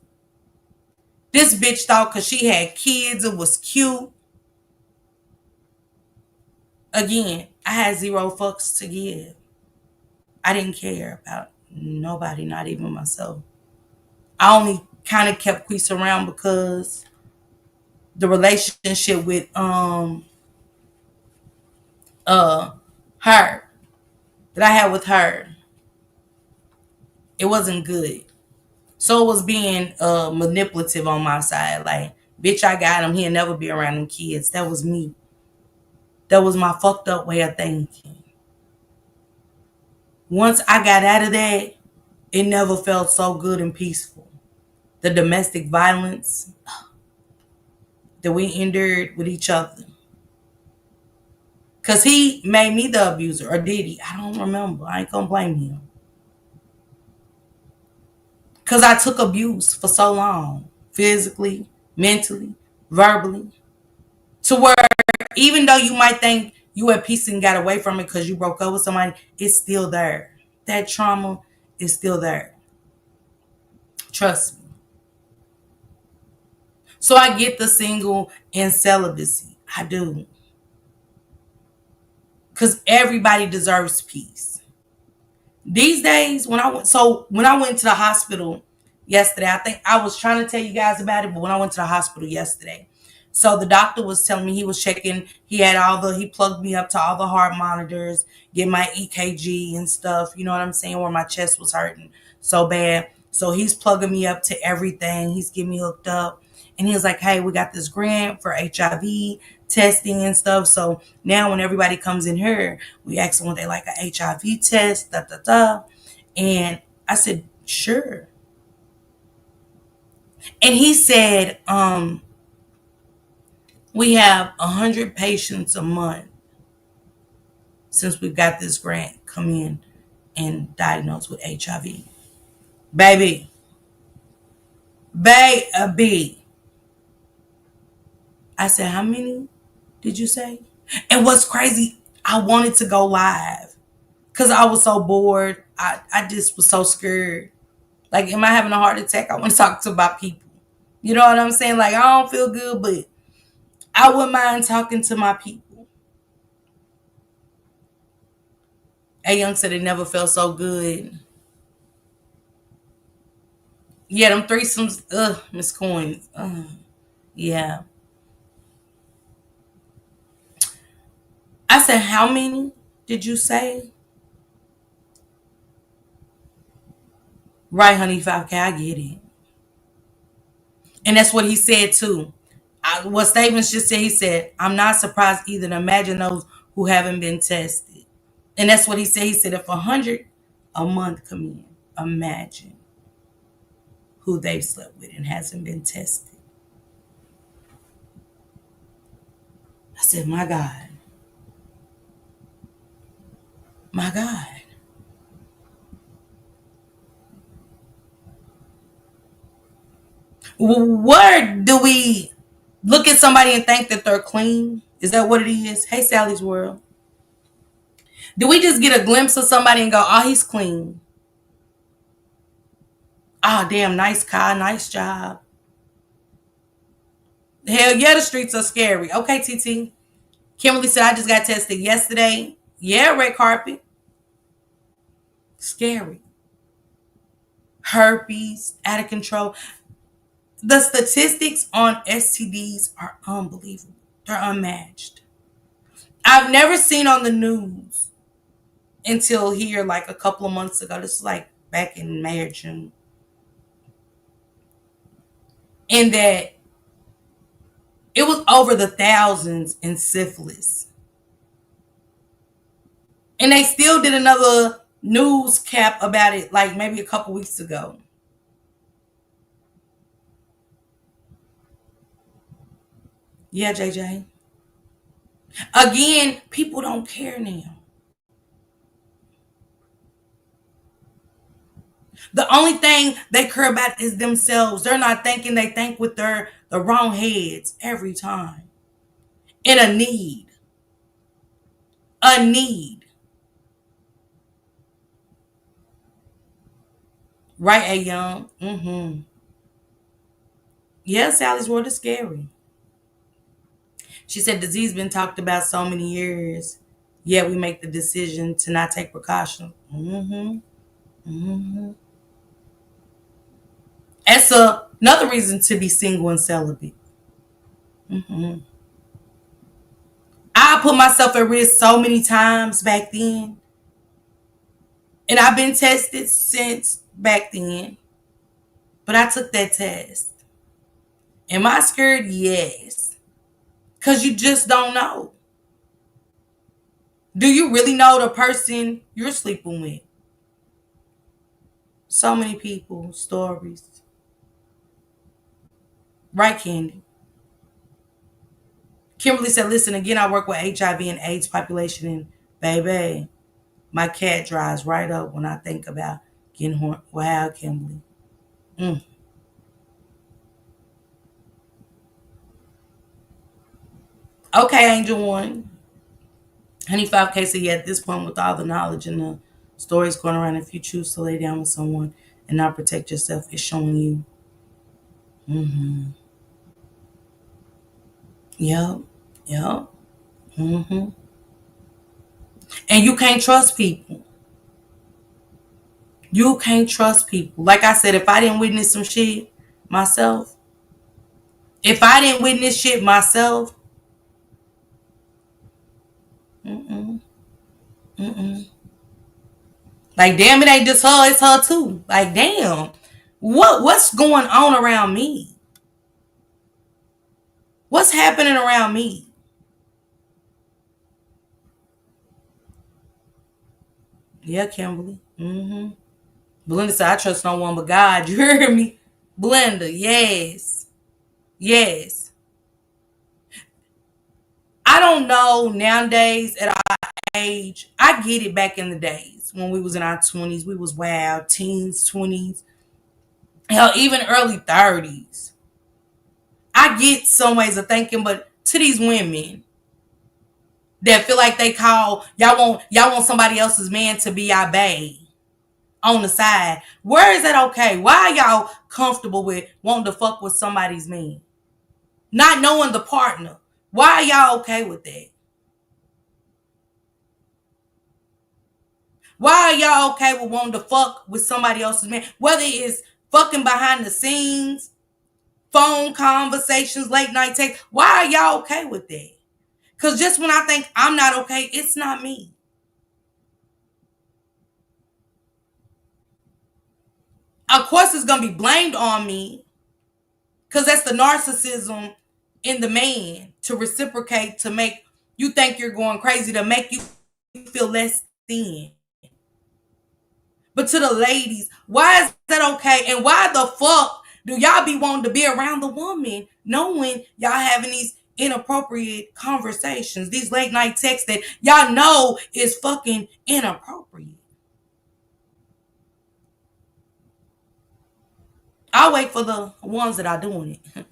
This bitch thought because she had kids, it was cute. Again, I had zero fucks to give. I didn't care about nobody, not even myself. I only kind of kept Queese around because the relationship with uh her that I had with her, it wasn't good. So it was being manipulative on my side. Like, bitch, I got him. He'll never be around them kids. That was me. That was my fucked up way of thinking. Once I got out of that, it never felt so good and peaceful. The domestic violence that we endured with each other. Because he made me the abuser, or did he? I don't remember. I ain't gonna blame him. Because I took abuse for so long, physically, mentally, verbally, to where even though you might think you at peace and got away from it because you broke up with somebody, it's still there. That trauma is still there. Trust me. So I get the single and celibacy. I do. Because everybody deserves peace. These days, when I went to the hospital yesterday, I think I was trying to tell you guys about it, but when I went to the hospital yesterday, so the doctor was telling me he was checking, he plugged me up to all the heart monitors, get my EKG and stuff, you know what I'm saying, where my chest was hurting so bad. So he's plugging me up to everything. He's getting me hooked up. And he was like, hey, we got this grant for HIV testing and stuff. So now when everybody comes in here, we ask them when they like a HIV test, da da da. And I said, sure. And he said, we have 100 patients a month since we've got this grant come in and diagnosed with HIV. Baby, baby. I said, how many did you say? And what's crazy, I wanted to go live because I was so bored. I just was so scared. Like, am I having a heart attack? I want to talk to my people. You know what I'm saying? Like, I don't feel good, but I wouldn't mind talking to my people. A Young said it never felt so good. Yeah, them threesomes, Miss Coins. Yeah. I said, how many did you say? Right, honey, 5K, I get it. And that's what he said too. What Stevens just said, he said, I'm not surprised either to imagine those who haven't been tested. And that's what he said. He said, if 100 a month come in, imagine who they've slept with and hasn't been tested. I said, my God. My God. Where do we look at somebody and think that they're clean? Is that what it is? Hey, Sally's World. Do we just get a glimpse of somebody and go, oh, he's clean? Oh, damn, nice car, nice job. Hell yeah, the streets are scary. Okay, TT. Kimberly said, I just got tested yesterday. Yeah, red carpet. Scary. Herpes, out of control. The statistics on STDs are unbelievable. They're unmatched. I've never seen on the news until here, like a couple of months ago. This is like back in May or June. And that it was over the thousands in syphilis. And they still did another news cap about it like maybe a couple weeks ago. Yeah, JJ. Again, people don't care now. The only thing they care about is themselves. They're not thinking, they think with the wrong heads every time. In a need. A need. Right, A Young? Mm-hmm. Yeah, Sally's World is scary. She said disease been talked about so many years, yet we make the decision to not take precautions. Mm-hmm. Mm-hmm. That's another reason to be single and celibate. Mm-hmm. I put myself at risk so many times back then, and I've been tested since back then, but I took that test. Am I scared? Yes. Because you just don't know. Do you really know the person you're sleeping with? So many people, stories. Right, Candy? Kimberly said, listen, again, I work with HIV and AIDS population, and baby, my cat dries right up when I think about getting horny. Wow, Kimberly. Mm. Okay, Angel One. Honey 5K said, yeah, at this point, with all the knowledge and the stories going around, if you choose to lay down with someone and not protect yourself, it's showing you. Mm-hmm. Yep. Yep. Mm-hmm. And you can't trust people. You can't trust people. Like I said, if I didn't witness some shit myself, if I didn't witness shit myself, mm-mm, mm-mm. Like, damn, it ain't just her, it's her too. Like, damn, what's going on around me? What's happening around me? Yeah, Kimberly. Mm-hmm. Belinda said, I trust no one but God. You heard me? Belinda, yes. Yes. I don't know nowadays at our age. I get it back in the days when we was in our 20s. We was wild, teens, 20s, hell, even early 30s. I get some ways of thinking, but to these women that feel like they call y'all want somebody else's man to be y'all bae on the side. Where is that okay? Why are y'all comfortable with wanting to fuck with somebody's man? Not knowing the partner. Why are y'all okay with that? Why are y'all okay with wanting to fuck with somebody else's man? Whether it's fucking behind the scenes, phone conversations, late night texts. Why are y'all okay with that? Because just when I think I'm not okay, it's not me. Of course, it's going to be blamed on me because that's the narcissism in the man to reciprocate, to make you think you're going crazy, to make you feel less than. But to the ladies, why is that okay? And why the fuck do y'all be wanting to be around the woman knowing y'all having these inappropriate conversations, these late night texts that y'all know is fucking inappropriate? I'll wait for the ones that are doing it.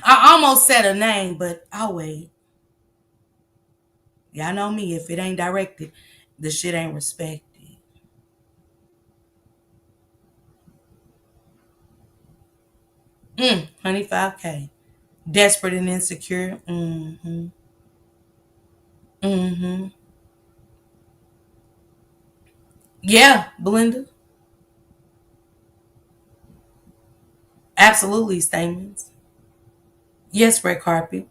I almost said a name, but I'll wait. Y'all know me. If it ain't directed, the shit ain't respected. Honey 5K. Desperate and insecure. Mm-hmm. Mm-hmm. Yeah, Belinda. Absolutely, statements. Yes, red carpet.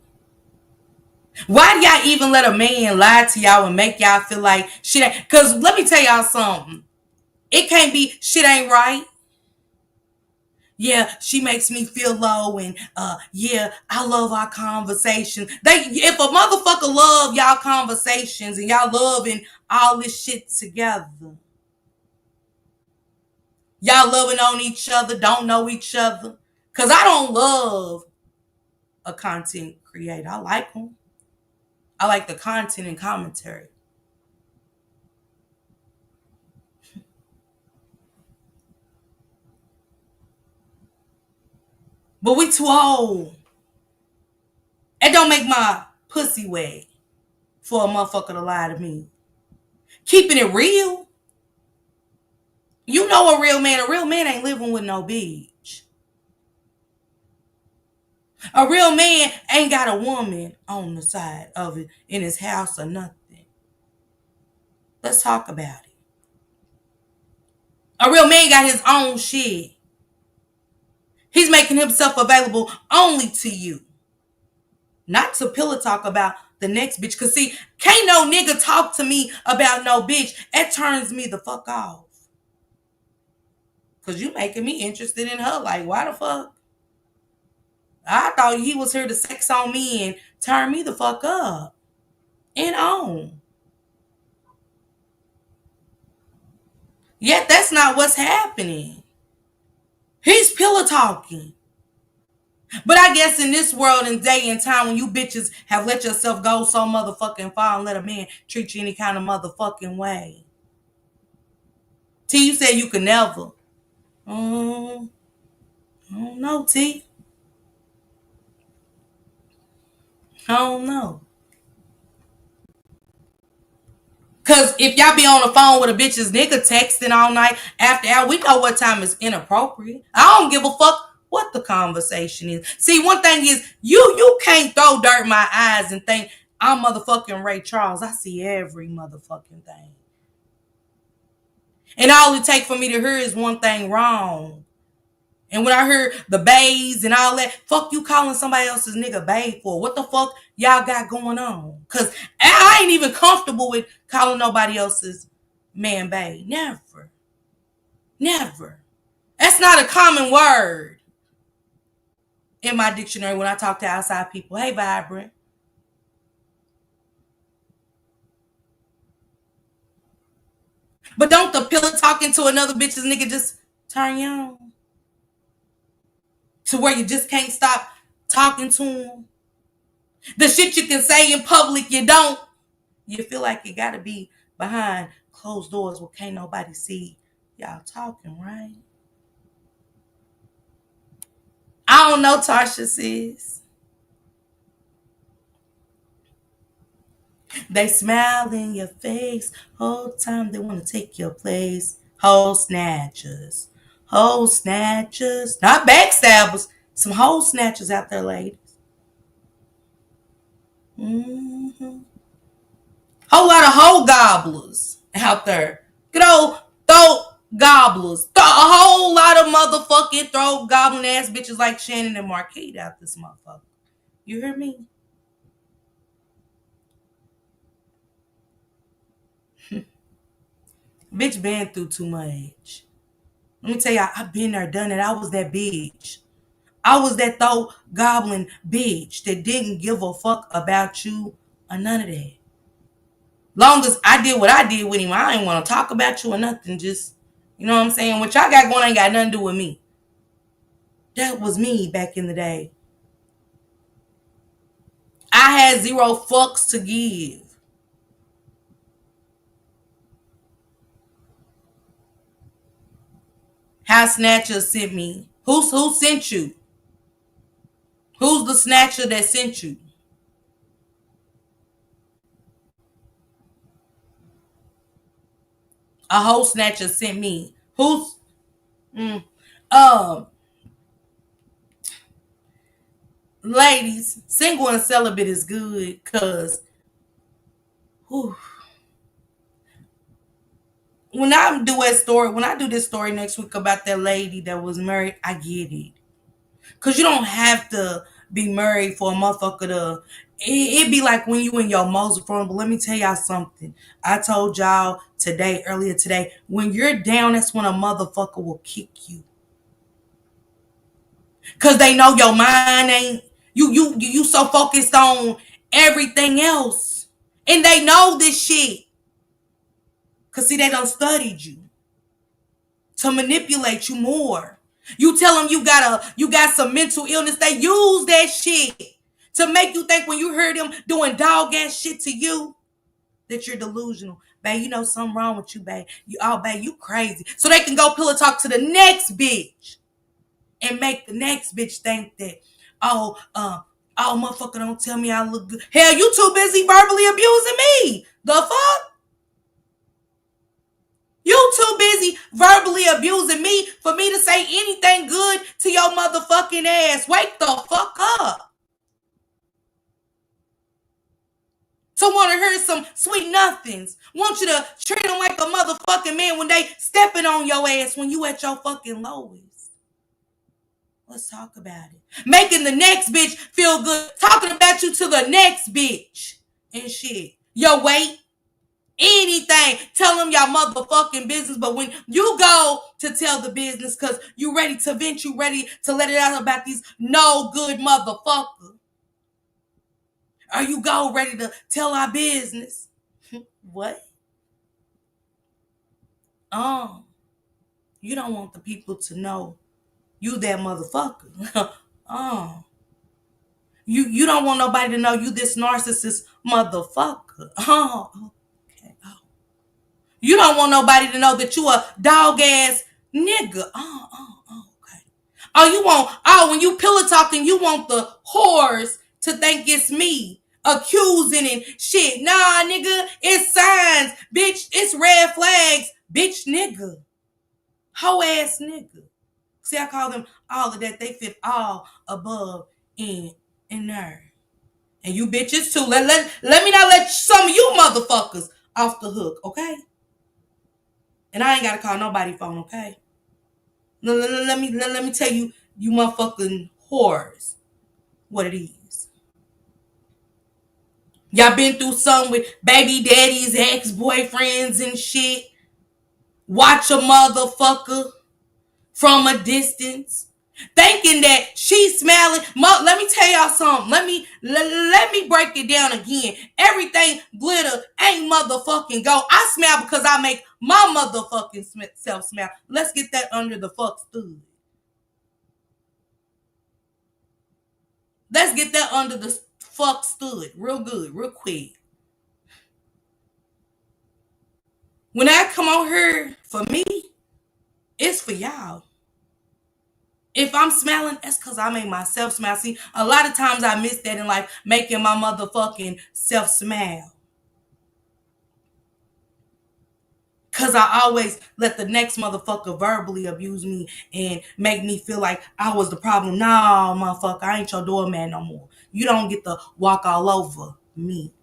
Why do y'all even let a man lie to y'all and make y'all feel like shit ain't? Because let me tell y'all something. It can't be shit ain't right. Yeah, she makes me feel low, and yeah, I love our conversations. If a motherfucker love y'all conversations and y'all loving all this shit together, y'all loving on each other, don't know each other. Cause I don't love a content creator. I like them. I like the content and commentary. But we too old. It don't make my pussy wet for a motherfucker to lie to me. Keeping it real. You know a real man ain't living with no bitch. A real man ain't got a woman on the side of it in his house or nothing. Let's talk about it. A real man got his own shit. He's making himself available only to you. Not to pillow talk about the next bitch. Cause see, can't no nigga talk to me about no bitch. It turns me the fuck off. Cause you making me interested in her. Like, why the fuck? I thought he was here to sex on me and turn me the fuck up. And on. Yet that's not what's happening. He's pillow talking. But I guess in this world and day and time when you bitches have let yourself go so motherfucking far and let a man treat you any kind of motherfucking way. T, you said you could never. I don't know, T. I don't know. Cause if y'all be on the phone with a bitch's nigga texting all night after hour, we know what time is inappropriate. I don't give a fuck what the conversation is. See, one thing is you can't throw dirt in my eyes and think I'm motherfucking Ray Charles. I see every motherfucking thing. And all it take for me to hear is one thing wrong. And when I heard the bays and all that, fuck you calling somebody else's nigga bae for? What the fuck y'all got going on? Cause I ain't even comfortable with calling nobody else's man bae. Never. Never. That's not a common word in my dictionary when I talk to outside people. Hey, Vibrant. But don't the pillow talking to another bitch's nigga just turn you on? To where you just can't stop talking to him? The shit you can say in public, you don't. You feel like you gotta be behind closed doors where can't nobody see y'all talking, right? I don't know, Tasha says. They smile in your face whole time they want to take your place. Whole snatchers. Whole snatchers. Not backstabbers. Some whole snatchers out there, ladies. Mm-hmm. Whole lot of whole gobblers out there. Good old throat gobblers. A whole lot of motherfucking throat gobbling ass bitches like Shannon and Marquette out this motherfucker. You hear me? Bitch been through too much. Let me tell y'all, I've been there, done it. I was that bitch. I was that throat gobbling bitch that didn't give a fuck about you or none of that. Long as I did what I did with him, I ain't want to talk about you or nothing. Just, you know what I'm saying? What y'all got going ain't got nothing to do with me. That was me back in the day. I had zero fucks to give. How Snatcher sent me. Who sent you? Who's the snatcher that sent you? A whole snatcher sent me. Who's um ladies, single and celibate is good because when I do this story next week about that lady that was married, I get it. Cause you don't have to be married for a motherfucker to. It be like when you in your most vulnerable. Let me tell y'all something. I told y'all earlier today, when you're down, that's when a motherfucker will kick you. Cause they know your mind ain't you so focused on everything else. And they know this shit. Cause see, they done studied you to manipulate you more. You tell them you got some mental illness. They use that shit to make you think when you hear them doing dog ass shit to you that you're delusional. Babe, you know something wrong with you, babe. Babe, you crazy. So they can go pillow talk to the next bitch and make the next bitch think that, motherfucker, don't tell me I look good. Hell, you too busy verbally abusing me. The fuck? You too busy verbally abusing me for me to say anything good to your motherfucking ass. Wake the fuck up. To want to hear some sweet nothings. Want you to treat them like a motherfucking man when they stepping on your ass when you at your fucking lowest. Let's talk about it. Making the next bitch feel good. Talking about you to the next bitch. And shit. Your weight. Anything. Tell them y'all motherfucking business. But when you go to tell the business because you ready to vent, you ready to let it out about these no good motherfuckers. Are you go ready to tell our business? What? You don't want the people to know you that motherfucker. You don't want nobody to know you this narcissist motherfucker. Okay. You don't want nobody to know that you a dog ass nigga. Okay. When you pillow talking, you want the whores to think it's me. Accusing and shit. Nah, nigga, it's signs. Bitch, it's red flags. Bitch, nigga. Hoe ass nigga. See, I call them all of that. They fit all above in there. And you bitches too. Let me not let some of you motherfuckers off the hook, okay? And I ain't gotta call nobody phone, okay? Let me tell you, you motherfucking whores, what it is. Y'all been through something with baby daddies, ex-boyfriends and shit. Watch a motherfucker from a distance, thinking that she's smiling. Let me tell y'all something. Let me break it down again. Everything glitter ain't motherfucking go. I smile because I make my motherfucking self smile. Let's get that under the fuck stood. Let's get that under the fuck stood real good, real quick. When I come on here, for me, it's for y'all. If I'm smiling, that's because I make myself smile. See, a lot of times I miss that in life, making my motherfucking self smile. Because I always let the next motherfucker verbally abuse me and make me feel like I was the problem. No, motherfucker, I ain't your doorman no more. You don't get to walk all over me.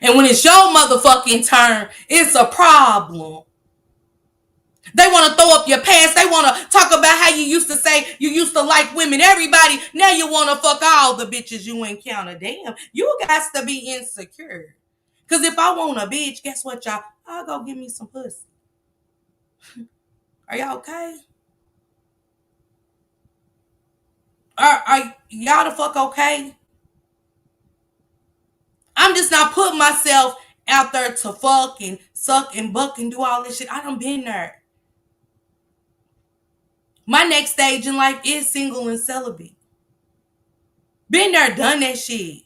And when it's your motherfucking turn, it's a problem. They want to throw up your pants. They want to talk about how you used to say you used to like women. Everybody, now you want to fuck all the bitches you encounter. Damn, you got to be insecure. Because if I want a bitch, guess what, y'all? I'll go give me some pussy. Are y'all okay? Are y'all the fuck okay? I'm just not putting myself out there to fuck and suck and buck and do all this shit. I done been there. My next stage in life is single and celibate. Been there, done that shit.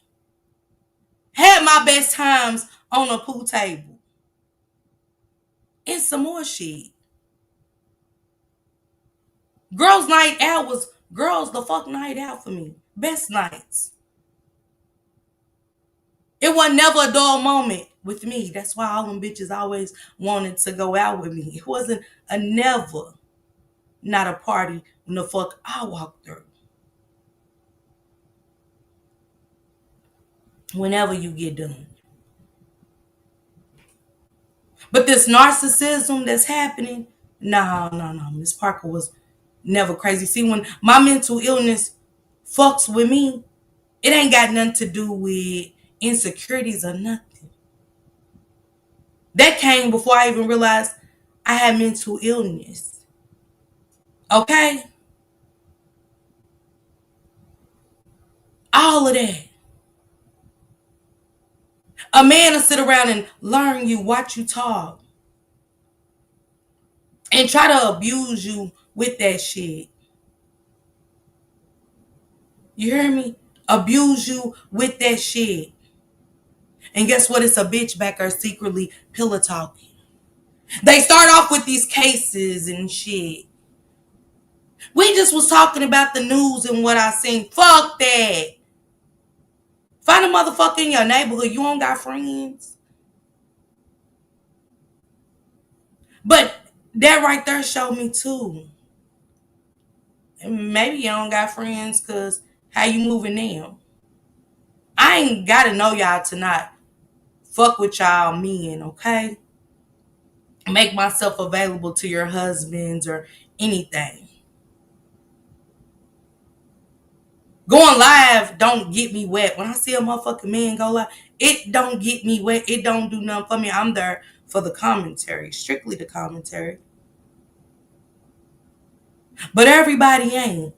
Had my best times on a pool table. And some more shit. Girls' night out was girls the fuck night out for me. Best nights. It was never a dull moment with me. That's why all them bitches always wanted to go out with me. It wasn't a never not a party when the fuck I walked through. Whenever you get done. But this narcissism that's happening, no. Miss Parker was never crazy. See, when my mental illness fucks with me, it ain't got nothing to do with insecurities or nothing. That came before I even realized I had mental illness. Okay? All of that. A man will sit around and learn you, watch you talk, and try to abuse you with that shit. You hear me? Abuse you with that shit. And guess what? It's a bitch back there secretly pillow talking. They start off with these cases and shit. We just was talking about the news and what I seen. Fuck that. Find a motherfucker in your neighborhood. You don't got friends. But that right there showed me too. And maybe you don't got friends because how you moving now? I ain't gotta know y'all to not fuck with y'all men, okay? Make myself available to your husbands or anything. Going live don't get me wet. When I see a motherfucking man go live, it don't get me wet. It don't do nothing for me. I'm there for the commentary, strictly the commentary. But everybody ain't,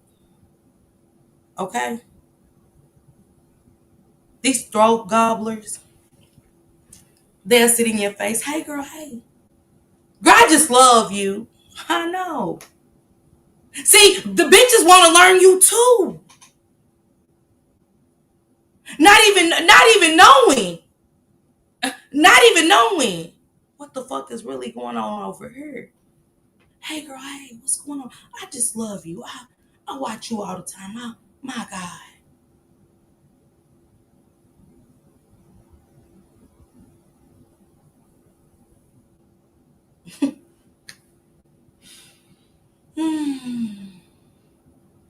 okay? These throat gobblers, they'll sit in your face. Hey, girl, hey. Girl, I just love you. I know. See, the bitches want to learn you too. Not even knowing. Not even knowing what the fuck is really going on over here. Hey girl, hey, what's going on? I just love you. I watch you all the time. My God.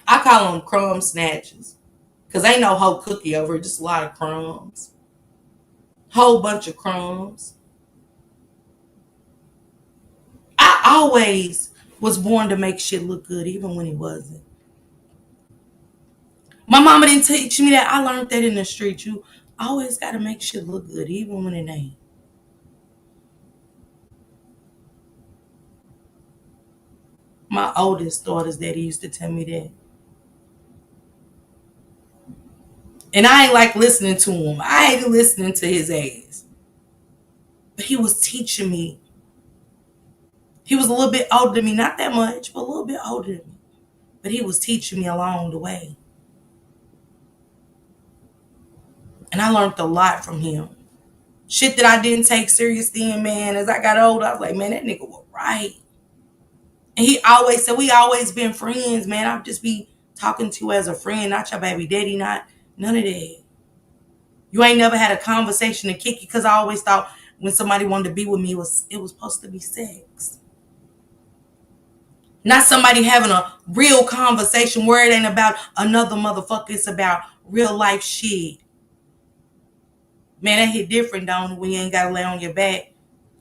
I call them crumb snatchers. Cause ain't no whole cookie over it, just a lot of crumbs. Whole bunch of crumbs. I always was born to make shit look good, even when it wasn't. My mama didn't teach me that. I learned that in the street. You always gotta make shit look good, even when it ain't. My oldest daughter's daddy used to tell me that. And I ain't like listening to him. I hated listening to his ass. But he was teaching me. He was a little bit older than me, not that much, but a little bit older than me. But he was teaching me along the way. And I learned a lot from him. Shit that I didn't take serious then, man. As I got older, I was like, man, that nigga was right. And he always said, we always been friends, man. I'll just be talking to you as a friend, not your baby daddy, not none of that. You ain't never had a conversation to kick it because I always thought when somebody wanted to be with me, it was supposed to be sex. Not somebody having a real conversation where it ain't about another motherfucker. It's about real life shit. Man, that hit different, don't it, when you ain't got to lay on your back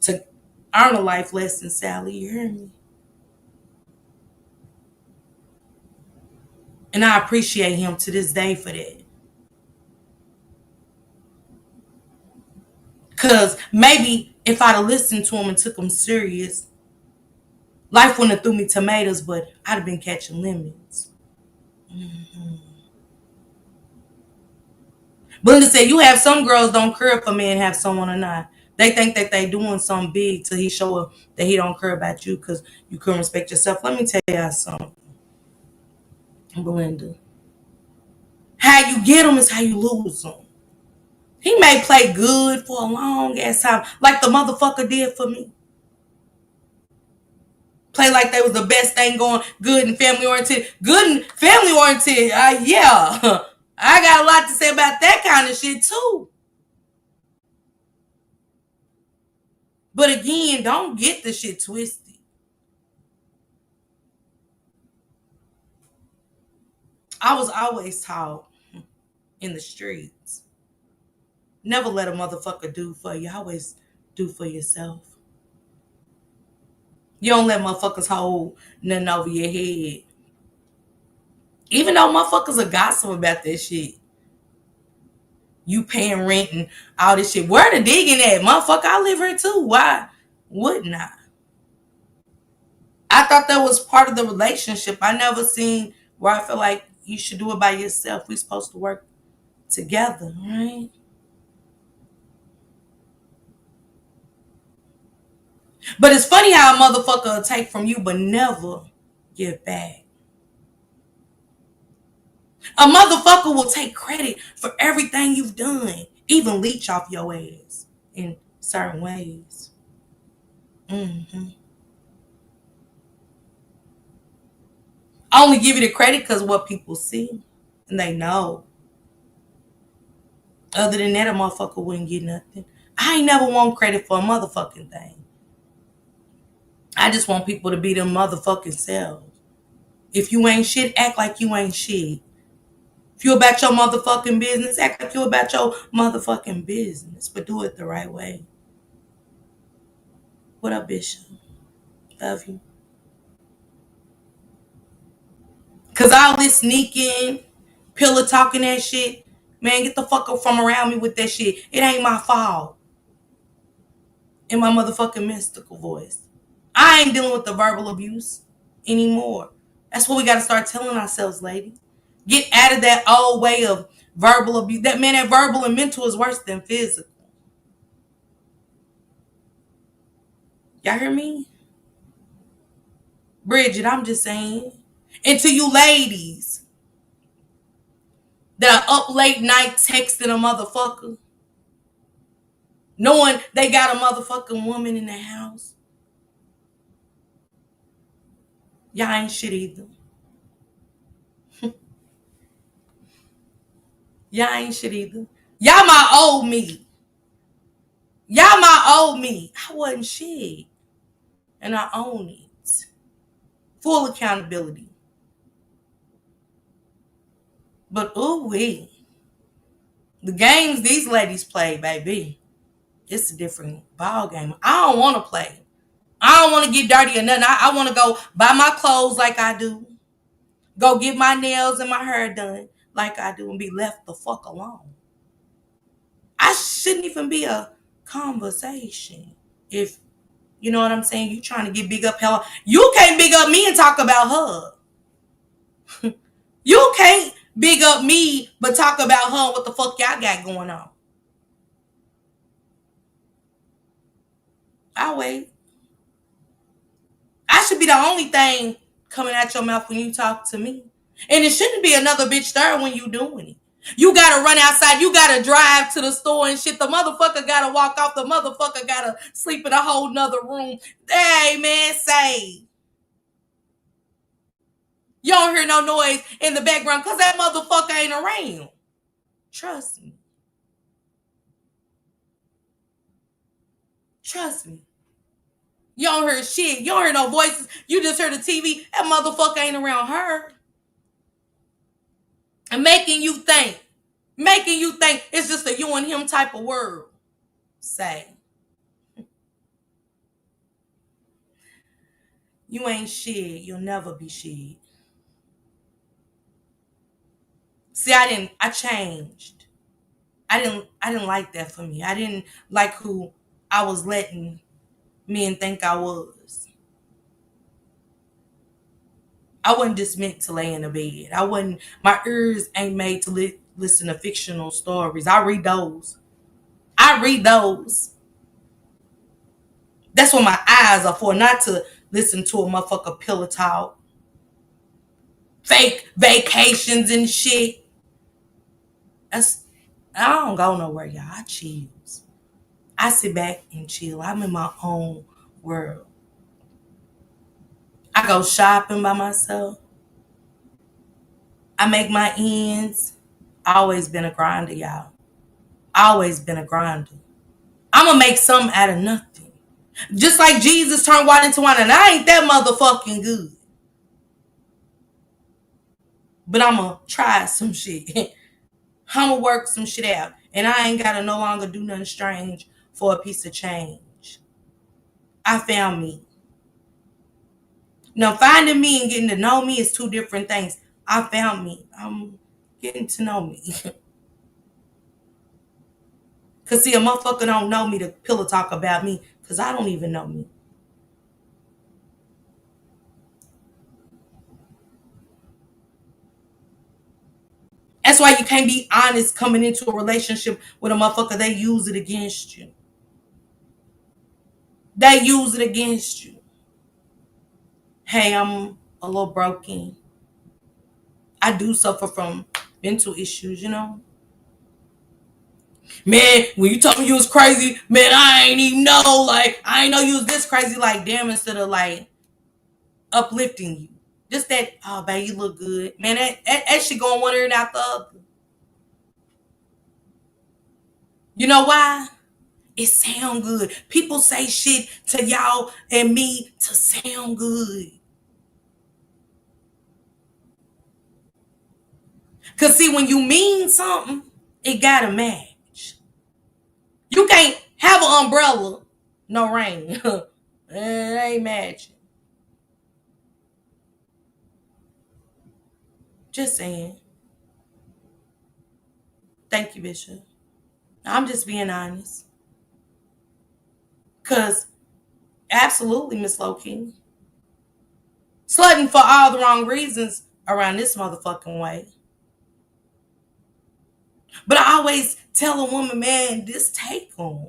to earn a life lesson, Sally. You hear me? And I appreciate him to this day for that. Because maybe if I'd have listened to him and took him serious, life wouldn't have threw me tomatoes, but I'd have been catching lemons. Mm-hmm. Belinda said, you have some girls don't care if a man have someone or not. They think that they doing something big till he show up that he don't care about you because you couldn't respect yourself. Let me tell you something, Belinda. How you get them is how you lose them. He may play good for a long ass time, like the motherfucker did for me. Play like they was the best thing going, good and family oriented. Good and family oriented. Yeah. I got a lot to say about that kind of shit too. But again, don't get the shit twisted. I was always taught in the streets, never let a motherfucker do for you. Always do for yourself. You don't let motherfuckers hold nothing over your head. Even though motherfuckers are gossip about that shit. You paying rent and all this shit. Where the digging at? Motherfucker, I live here too. Why wouldn't I? I thought that was part of the relationship. I never seen where I feel like you should do it by yourself. We supposed to work together, right? But it's funny how a motherfucker will take from you but never give back. A motherfucker will take credit for everything you've done, even leech off your ass in certain ways. Mm-hmm. I only give you the credit because what people see and they know. Other than that, a motherfucker wouldn't get nothing. I ain't never want credit for a motherfucking thing. I just want people to be them motherfucking selves. If you ain't shit, act like you ain't shit. If you about your motherfucking business, act like you about your motherfucking business, but do it the right way. What up, Bishop? Love you. Cause all this sneaking, pillow talking that shit, man, get the fuck up from around me with that shit. It ain't my fault. In my motherfucking mystical voice. I ain't dealing with the verbal abuse anymore. That's what we gotta start telling ourselves, lady. Get out of that old way of verbal abuse. That verbal and mental is worse than physical. Y'all hear me? Bridget, I'm just saying. And to you ladies that are up late night texting a motherfucker, knowing they got a motherfucking woman in the house, y'all ain't shit either. Y'all ain't shit either. Y'all my old me. Y'all my old me. I wasn't shit. And I own it. Full accountability. But ooh wee. The games these ladies play, baby, it's a different ball game. I don't want to play. I don't want to get dirty or nothing. I want to go buy my clothes like I do. Go get my nails and my hair done like I do and be left the fuck alone. I shouldn't even be a conversation. If you know what I'm saying, you trying to get big up hell. You can't big up me and talk about her. You can't big up me but talk about her and what the fuck y'all got going on. I'll wait. I should be the only thing coming out your mouth when you talk to me. And it shouldn't be another bitch there when you doing it. You gotta run outside. You gotta drive to the store and shit. The motherfucker gotta walk off. The motherfucker gotta sleep in a whole nother room. Hey, man, say. You don't hear no noise in the background because that motherfucker ain't around. Trust me. Trust me. You don't hear shit. You don't hear no voices. You just hear the TV. That motherfucker ain't around her. And making you think. Making you think it's just a you and him type of word. Say. You ain't shit. You'll never be shit. See, I changed. I didn't like that for me. I didn't like who I was letting men think I was. I wasn't just meant to lay in a bed. My ears ain't made to listen to fictional stories. I read those. I read those. That's what my eyes are for, not to listen to a motherfucker pillow talk. Fake vacations and shit. That's I don't go nowhere, y'all. I chill. I sit back and chill. I'm in my own world. I go shopping by myself. I make my ends. I always been a grinder, y'all. I always been a grinder. I'm gonna make something out of nothing. Just like Jesus turned water into wine, and I ain't that motherfucking good. But I'm gonna try some shit. I'm gonna work some shit out. And I ain't gotta no longer do nothing strange for a piece of change. I found me. Now, finding me and getting to know me is two different things. I found me. I'm getting to know me. Because, see, a motherfucker don't know me to pillow talk about me because I don't even know me. That's why you can't be honest coming into a relationship with a motherfucker. They use it against you. They use it against you. Hey, I'm a little broken. I do suffer from mental issues, you know. Man, when you told me you was crazy, man, I ain't even know. Like, I ain't know you was this crazy. Like, damn, instead of like uplifting you. Just that, oh, babe, you look good. Man, that shit going one ear and out the other. You know why? It sound good. People say shit to y'all and me to sound good. Cause see, when you mean something, it gotta match. You can't have an umbrella, no rain. It ain't matching. Just saying. Thank you, Bishop. I'm just being honest. Cause absolutely, Miss Loki. Slutting for all the wrong reasons around this motherfucking way. But I always tell a woman, man, just take them.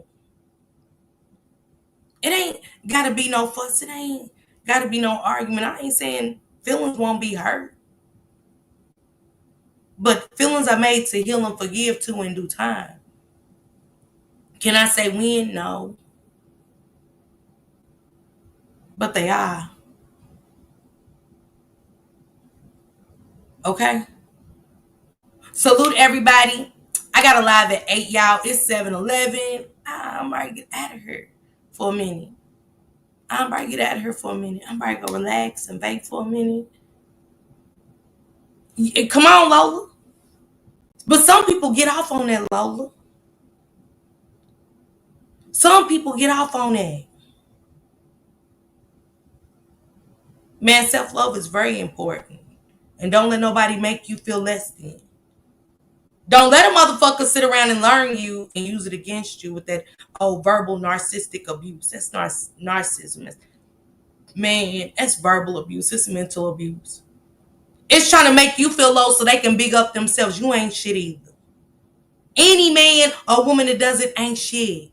It ain't gotta be no fuss. It ain't gotta be no argument. I ain't saying feelings won't be hurt. But feelings are made to heal and forgive too in due time. Can I say when? No. But they are. Okay? Salute everybody. I got a live at 8, y'all. It's 7:11. I'm ready to get out of here for a minute. I'm ready to get out of here for a minute. I'm ready to go relax and bake for a minute. Come on, Lola. But some people get off on that, Lola. Some people get off on that. Man, self-love is very important. And don't let nobody make you feel less than. Don't let a motherfucker sit around and learn you and use it against you with that verbal narcissistic abuse. That's narcissism. Man, that's verbal abuse. It's mental abuse. It's trying to make you feel low so they can big up themselves. You ain't shit either. Any man or woman that does it ain't shit.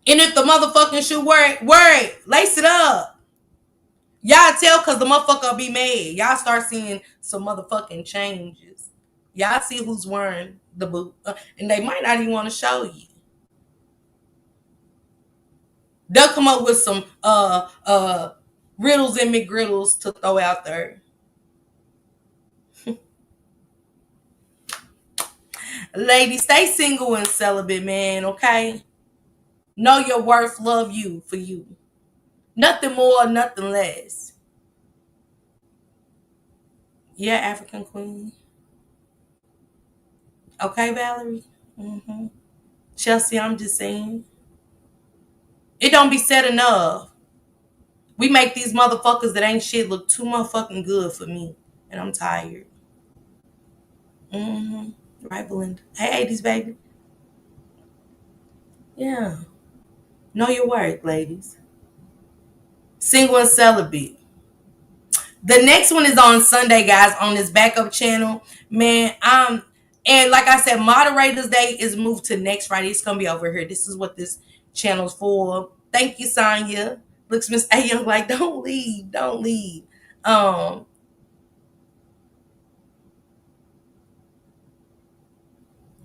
And if the motherfucking shoe worry, lace it up. Y'all tell because the motherfucker will be mad. Y'all start seeing some motherfucking changes. Y'all see who's wearing the boot. And they might not even want to show you. They'll come up with some riddles and McGriddles to throw out there. Ladies, stay single and celibate, man, okay? Know your worth, love you for you. Nothing more, nothing less. Yeah, African queen. Okay, Valerie? Mm-hmm. Chelsea, I'm just saying. It don't be said enough. We make these motherfuckers that ain't shit look too motherfucking good for me. And I'm tired. Mm-hmm. Right, Belinda? Hey, 80s, baby. Yeah. Know your worth, ladies. Single and celibate. The next one is on Sunday, guys, on this backup channel. Man, and like I said, Moderators Day is moved to next Friday. It's gonna be over here. This is what this channel's for. Thank you, Sonya. Looks Miss A Young like, don't leave, don't leave.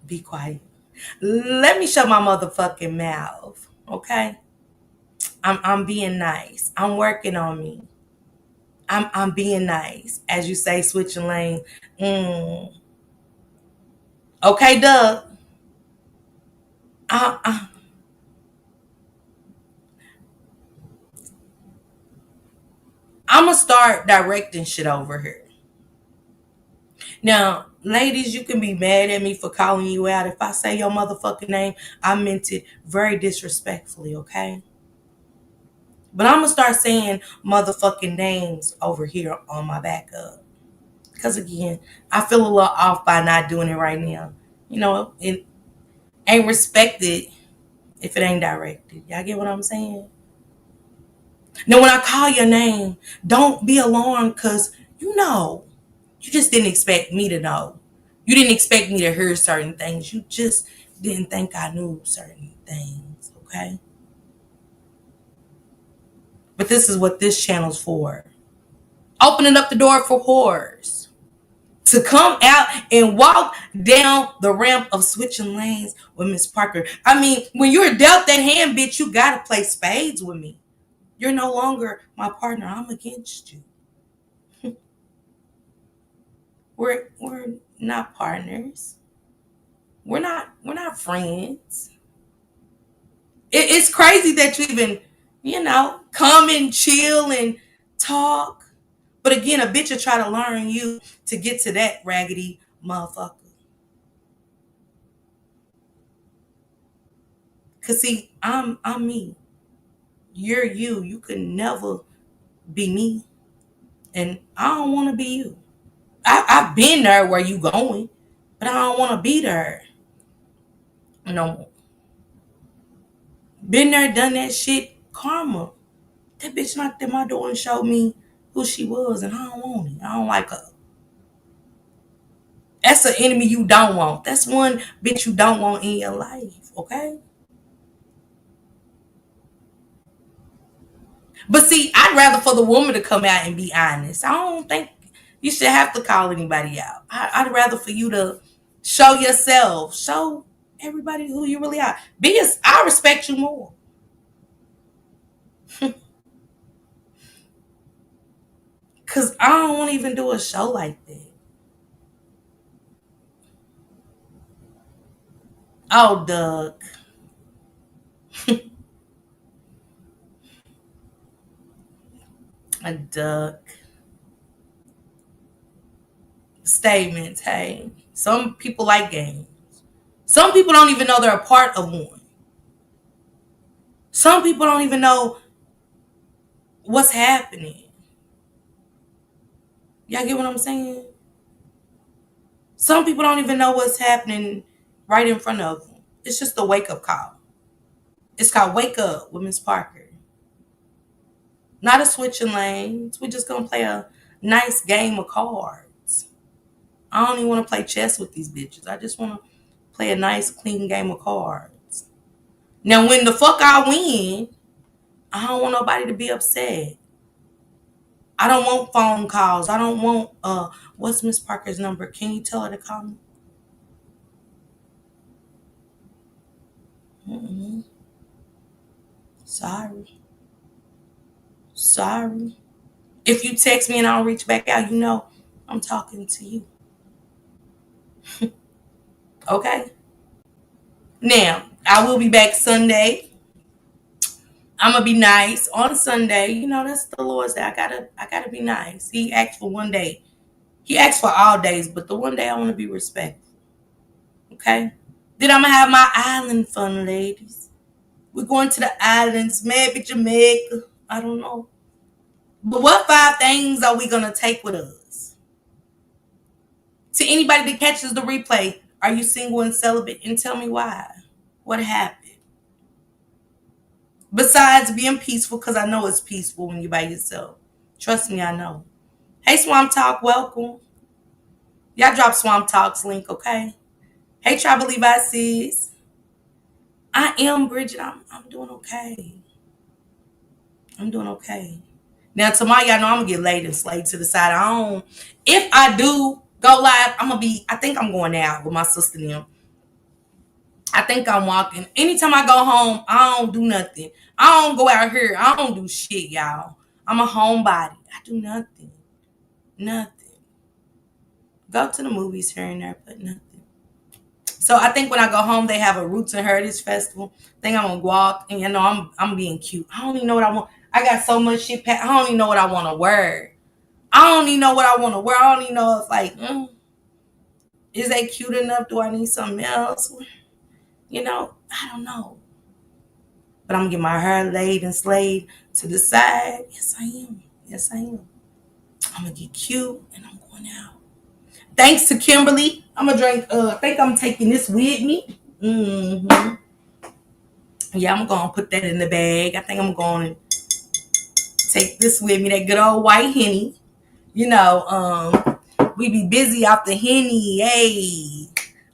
Be quiet. Let me shut my motherfucking mouth. Okay? I'm being nice. I'm working on me. I'm being nice. As you say, switching lanes. Okay, Doug. I'm gonna start directing shit over here. Now, ladies, you can be mad at me for calling you out. If I say your motherfucking name, I meant it very disrespectfully, okay? But I'm gonna start saying motherfucking names over here on my backup. Because again, I feel a little off by not doing it right now. You know, it ain't respected if it ain't directed. Y'all get what I'm saying? Now, when I call your name, don't be alarmed because you just didn't expect me to know. You didn't expect me to hear certain things. You just didn't think I knew certain things, okay? But this is what this channel's for. Opening up the door for whores to come out and walk down the ramp of switching lanes with Miss Parker. I mean, when you're dealt that hand, bitch, you gotta play spades with me. You're no longer my partner. I'm against you. We're not partners. We're not friends. It's crazy that you even, come and chill and talk. But again, a bitch will try to learn you to get to that raggedy motherfucker. Cause see, I'm me. You're you. You could never be me. And I don't wanna be you. I've been there where you going, but I don't wanna be there no more. Been there, done that shit, karma. That bitch knocked at my door and showed me who she was, and I don't want it. I don't like her. That's an enemy you don't want. That's one bitch you don't want in your life, okay? But see, I'd rather for the woman to come out and be honest. I don't think you should have to call anybody out. I'd rather for you to show yourself, show everybody who you really are. I respect you more. Cause I don't want to even do a show like that. Oh, Doug. A duck. Statements. Hey, some people like games. Some people don't even know they're a part of one. Some people don't even know what's happening. Y'all get what I'm saying? Some people don't even know what's happening right in front of them. It's just a wake up call. It's called Wake Up with Miss Parker. Not a switching lanes. We're just gonna play a nice game of cards. I don't even want to play chess with these bitches. I just want to play a nice, clean game of cards. Now, when the fuck I win, I don't want nobody to be upset. I don't want phone calls. I don't want what's Miss Parker's number? Can you tell her to call me? Mm-mm. Sorry. Sorry. If you text me and I don't reach back out, I'm talking to you. Okay? Now, I will be back Sunday. I'm gonna be nice on Sunday. That's the Lord's day. I gotta be nice. He asked for one day. He asked for all days, but the one day I want to be respectful. Okay? Then I'm gonna have my island fun, ladies. We're going to the islands, maybe Jamaica. I don't know. But what 5 things are we gonna take with us? To anybody that catches the replay, are you single and celibate? And tell me why. What happened? Besides being peaceful, because I know it's peaceful when you're by yourself. Trust me, I know. Hey, Swamp Talk, welcome. Y'all drop Swamp Talk's link, okay? Hey, Tribal Levi Sis. I am Bridget. I'm doing okay. I'm doing okay. Now, tomorrow, y'all know I'm going to get laid and slayed to the side. If I do go live, I think I'm going out with my sister and them. I think I'm walking. Anytime I go home, I don't do nothing. I don't go out here. I don't do shit, y'all. I'm a homebody. I do nothing. Nothing. Go to the movies here and there, but nothing. So I think when I go home, they have a Roots and Heritage Festival. I think I'm gonna walk, and I'm being cute. I don't even know what I want. I got so much shit. I don't even know what I want to wear. I don't even know what I want to wear. I don't even know if is that cute enough? Do I need something else? I don't know. But I'm gonna get my hair laid and slayed to the side. Yes, I am. Yes, I am. I'm gonna get cute and I'm going out. Thanks to Kimberly. I'm gonna drink. I think I'm taking this with me. Mm-hmm. Yeah, I'm gonna put that in the bag. I think I'm going to take this with me. That good old white Henny. We be busy off the Henny. Hey,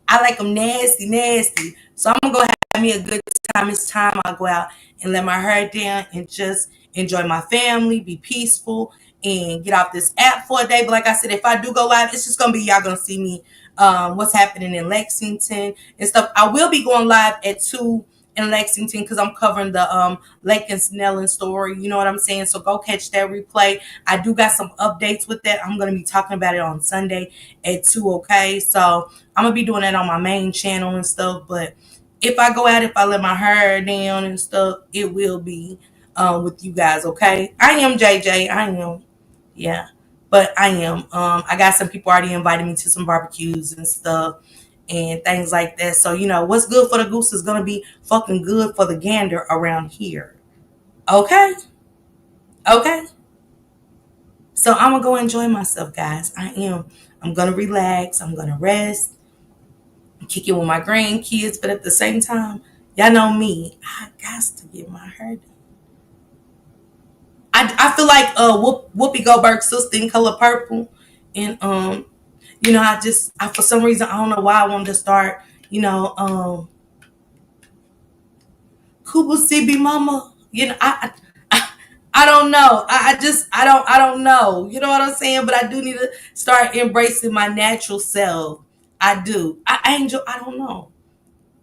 I like them nasty, nasty. So I'm gonna go have me a good time. It's time I go out and let my hair down and just enjoy my family, be peaceful, and get off this app for a day. But like I said, if I do go live, it's just gonna be y'all gonna see me what's happening in Lexington and stuff. I will be going live at 2 in Lexington because I'm covering the Lake and Snellen story. You know what I'm saying? So go catch that replay. I do got some updates with that. I'm gonna be talking about it on Sunday at 2. Okay, so I'm gonna be doing that on my main channel and stuff. But if I go out, if I let my hair down and stuff, it will be with you guys. Okay, I am JJ. I am, yeah, but I am. I got some people already invited me to some barbecues and stuff and things like that. So, you know, what's good for the goose is going to be fucking good for the gander around here. Okay? Okay? So I'm going to go enjoy myself, guys. I am. I'm going to relax. I'm going to rest. Kick it with my grandkids. But at the same time, y'all know me. I got to get my hair done. I feel like Whoopi Goldberg's sister in Color Purple. And, you know, I for some reason, I don't know why I wanted to start, you know, Kuba CB Mama, you know, I don't know. I don't know. You know what I'm saying? But I do need to start embracing my natural self. I do. I don't know.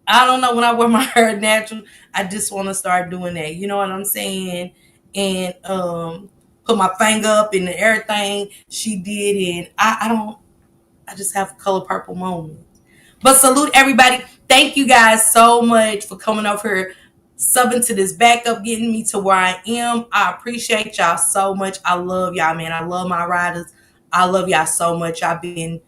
I don't know when I wear my hair natural. I just want to start doing that. You know what I'm saying? And put my finger up in everything she did, and I just have Color Purple moments. But salute everybody. Thank you guys so much for coming over here, subbing to this backup, getting me to where I am. I appreciate y'all so much. I love y'all, man. I love my riders. I love y'all so much. Y'all been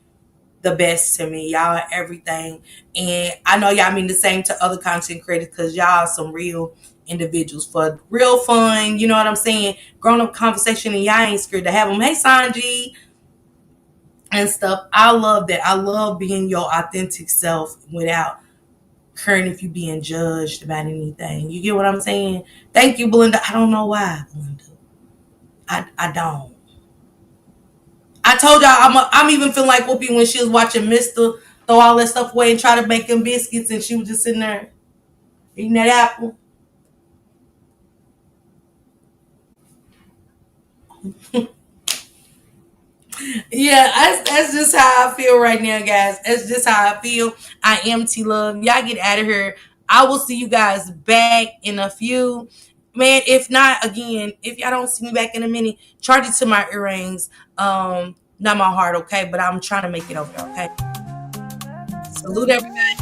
the best to me. Y'all are everything. And I know y'all mean the same to other content creators because y'all are some real individuals for real fun. You know what I'm saying? Grown up conversation and y'all ain't scared to have them. Hey, Sanji. And stuff. I love that. I love being your authentic self without caring if you're being judged about anything. You get what I'm saying? Thank you, Belinda. I don't know why, Belinda. I don't. I told y'all I'm even feeling like Whoopi when she was watching Mr. throw all that stuff away and try to make them biscuits, and she was just sitting there eating that apple. Yeah, that's just how I feel right now, guys. That's just how I feel. I am T Love. Y'all get out of here. I will see you guys back in a few. Man, if not, again, if y'all don't see me back in a minute, charge it to my earrings. Not my heart, okay? But I'm trying to make it over, okay? Salute everybody.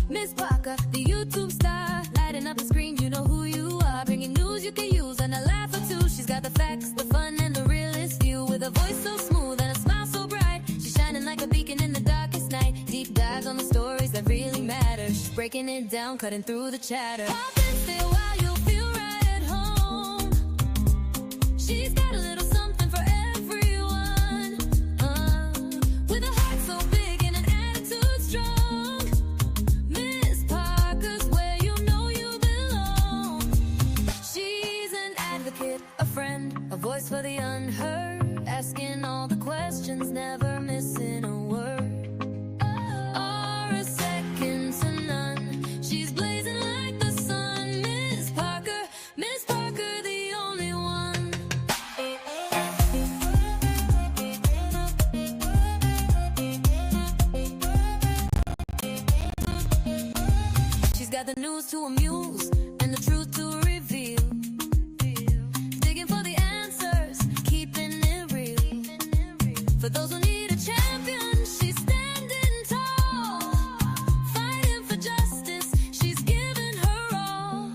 Miss Parker, the YouTube star, lighting up the screen, you know who you are. Bringing news you can use and a laugh or two. She's got the facts, the fun, and the realest view. With a voice so smooth and a smile so bright, she's shining like a beacon in the darkest night. Deep dives on the stories that really matter. She's breaking it down, cutting through the chatter. Pop and stay a while, you'll feel right at home. She's got a little something for everyone. With a heart so big and an attitude strong. Miss Parker's where you know you belong. She's an advocate, a friend, a voice for the unheard. Asking all the questions, never missing a word. Or a second to none. She's blazing like the sun. Miss Parker, the only one. She's got the news to amuse and the truth to reveal. Digging for the answers, keeping it real. For those who need a champion, she's standing tall. Fighting for justice, she's giving her all.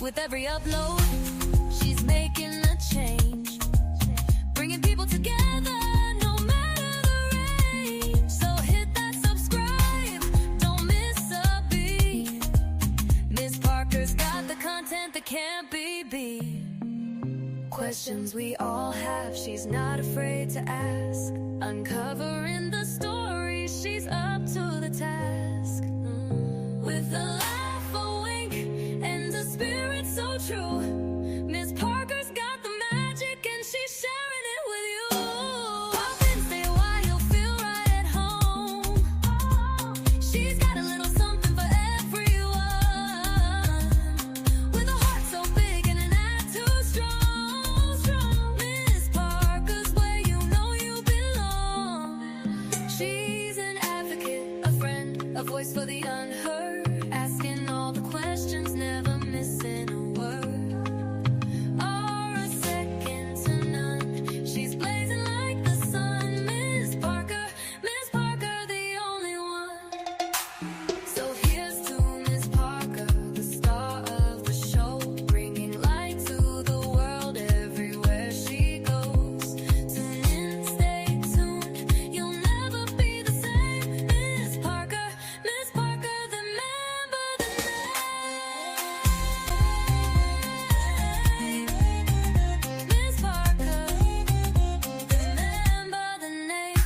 With every upload, she's making a change. Bringing people together, no matter the range. So hit that subscribe, don't miss a beat. Miss Parker's got the content that can't be beat. Questions we all have, she's not afraid to ask. Uncovering the story, she's up to the task. With a laugh, a wink, and a spirit so true. Miss Parker's got the magic and she's sharing it with you. Pop and stay a while, you'll feel right at home. She's got a little something for This for the unheard, asking all the questions, never missing a word. Or a second to none. She's blazing like the sun. Miss Parker, the only one. So here's to Miss Parker, the star of the show, bringing light to the world everywhere she goes. Tune in, stay tuned, you'll never be the same. Miss Parker, remember the name. Miss Parker, remember the name.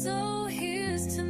So here's to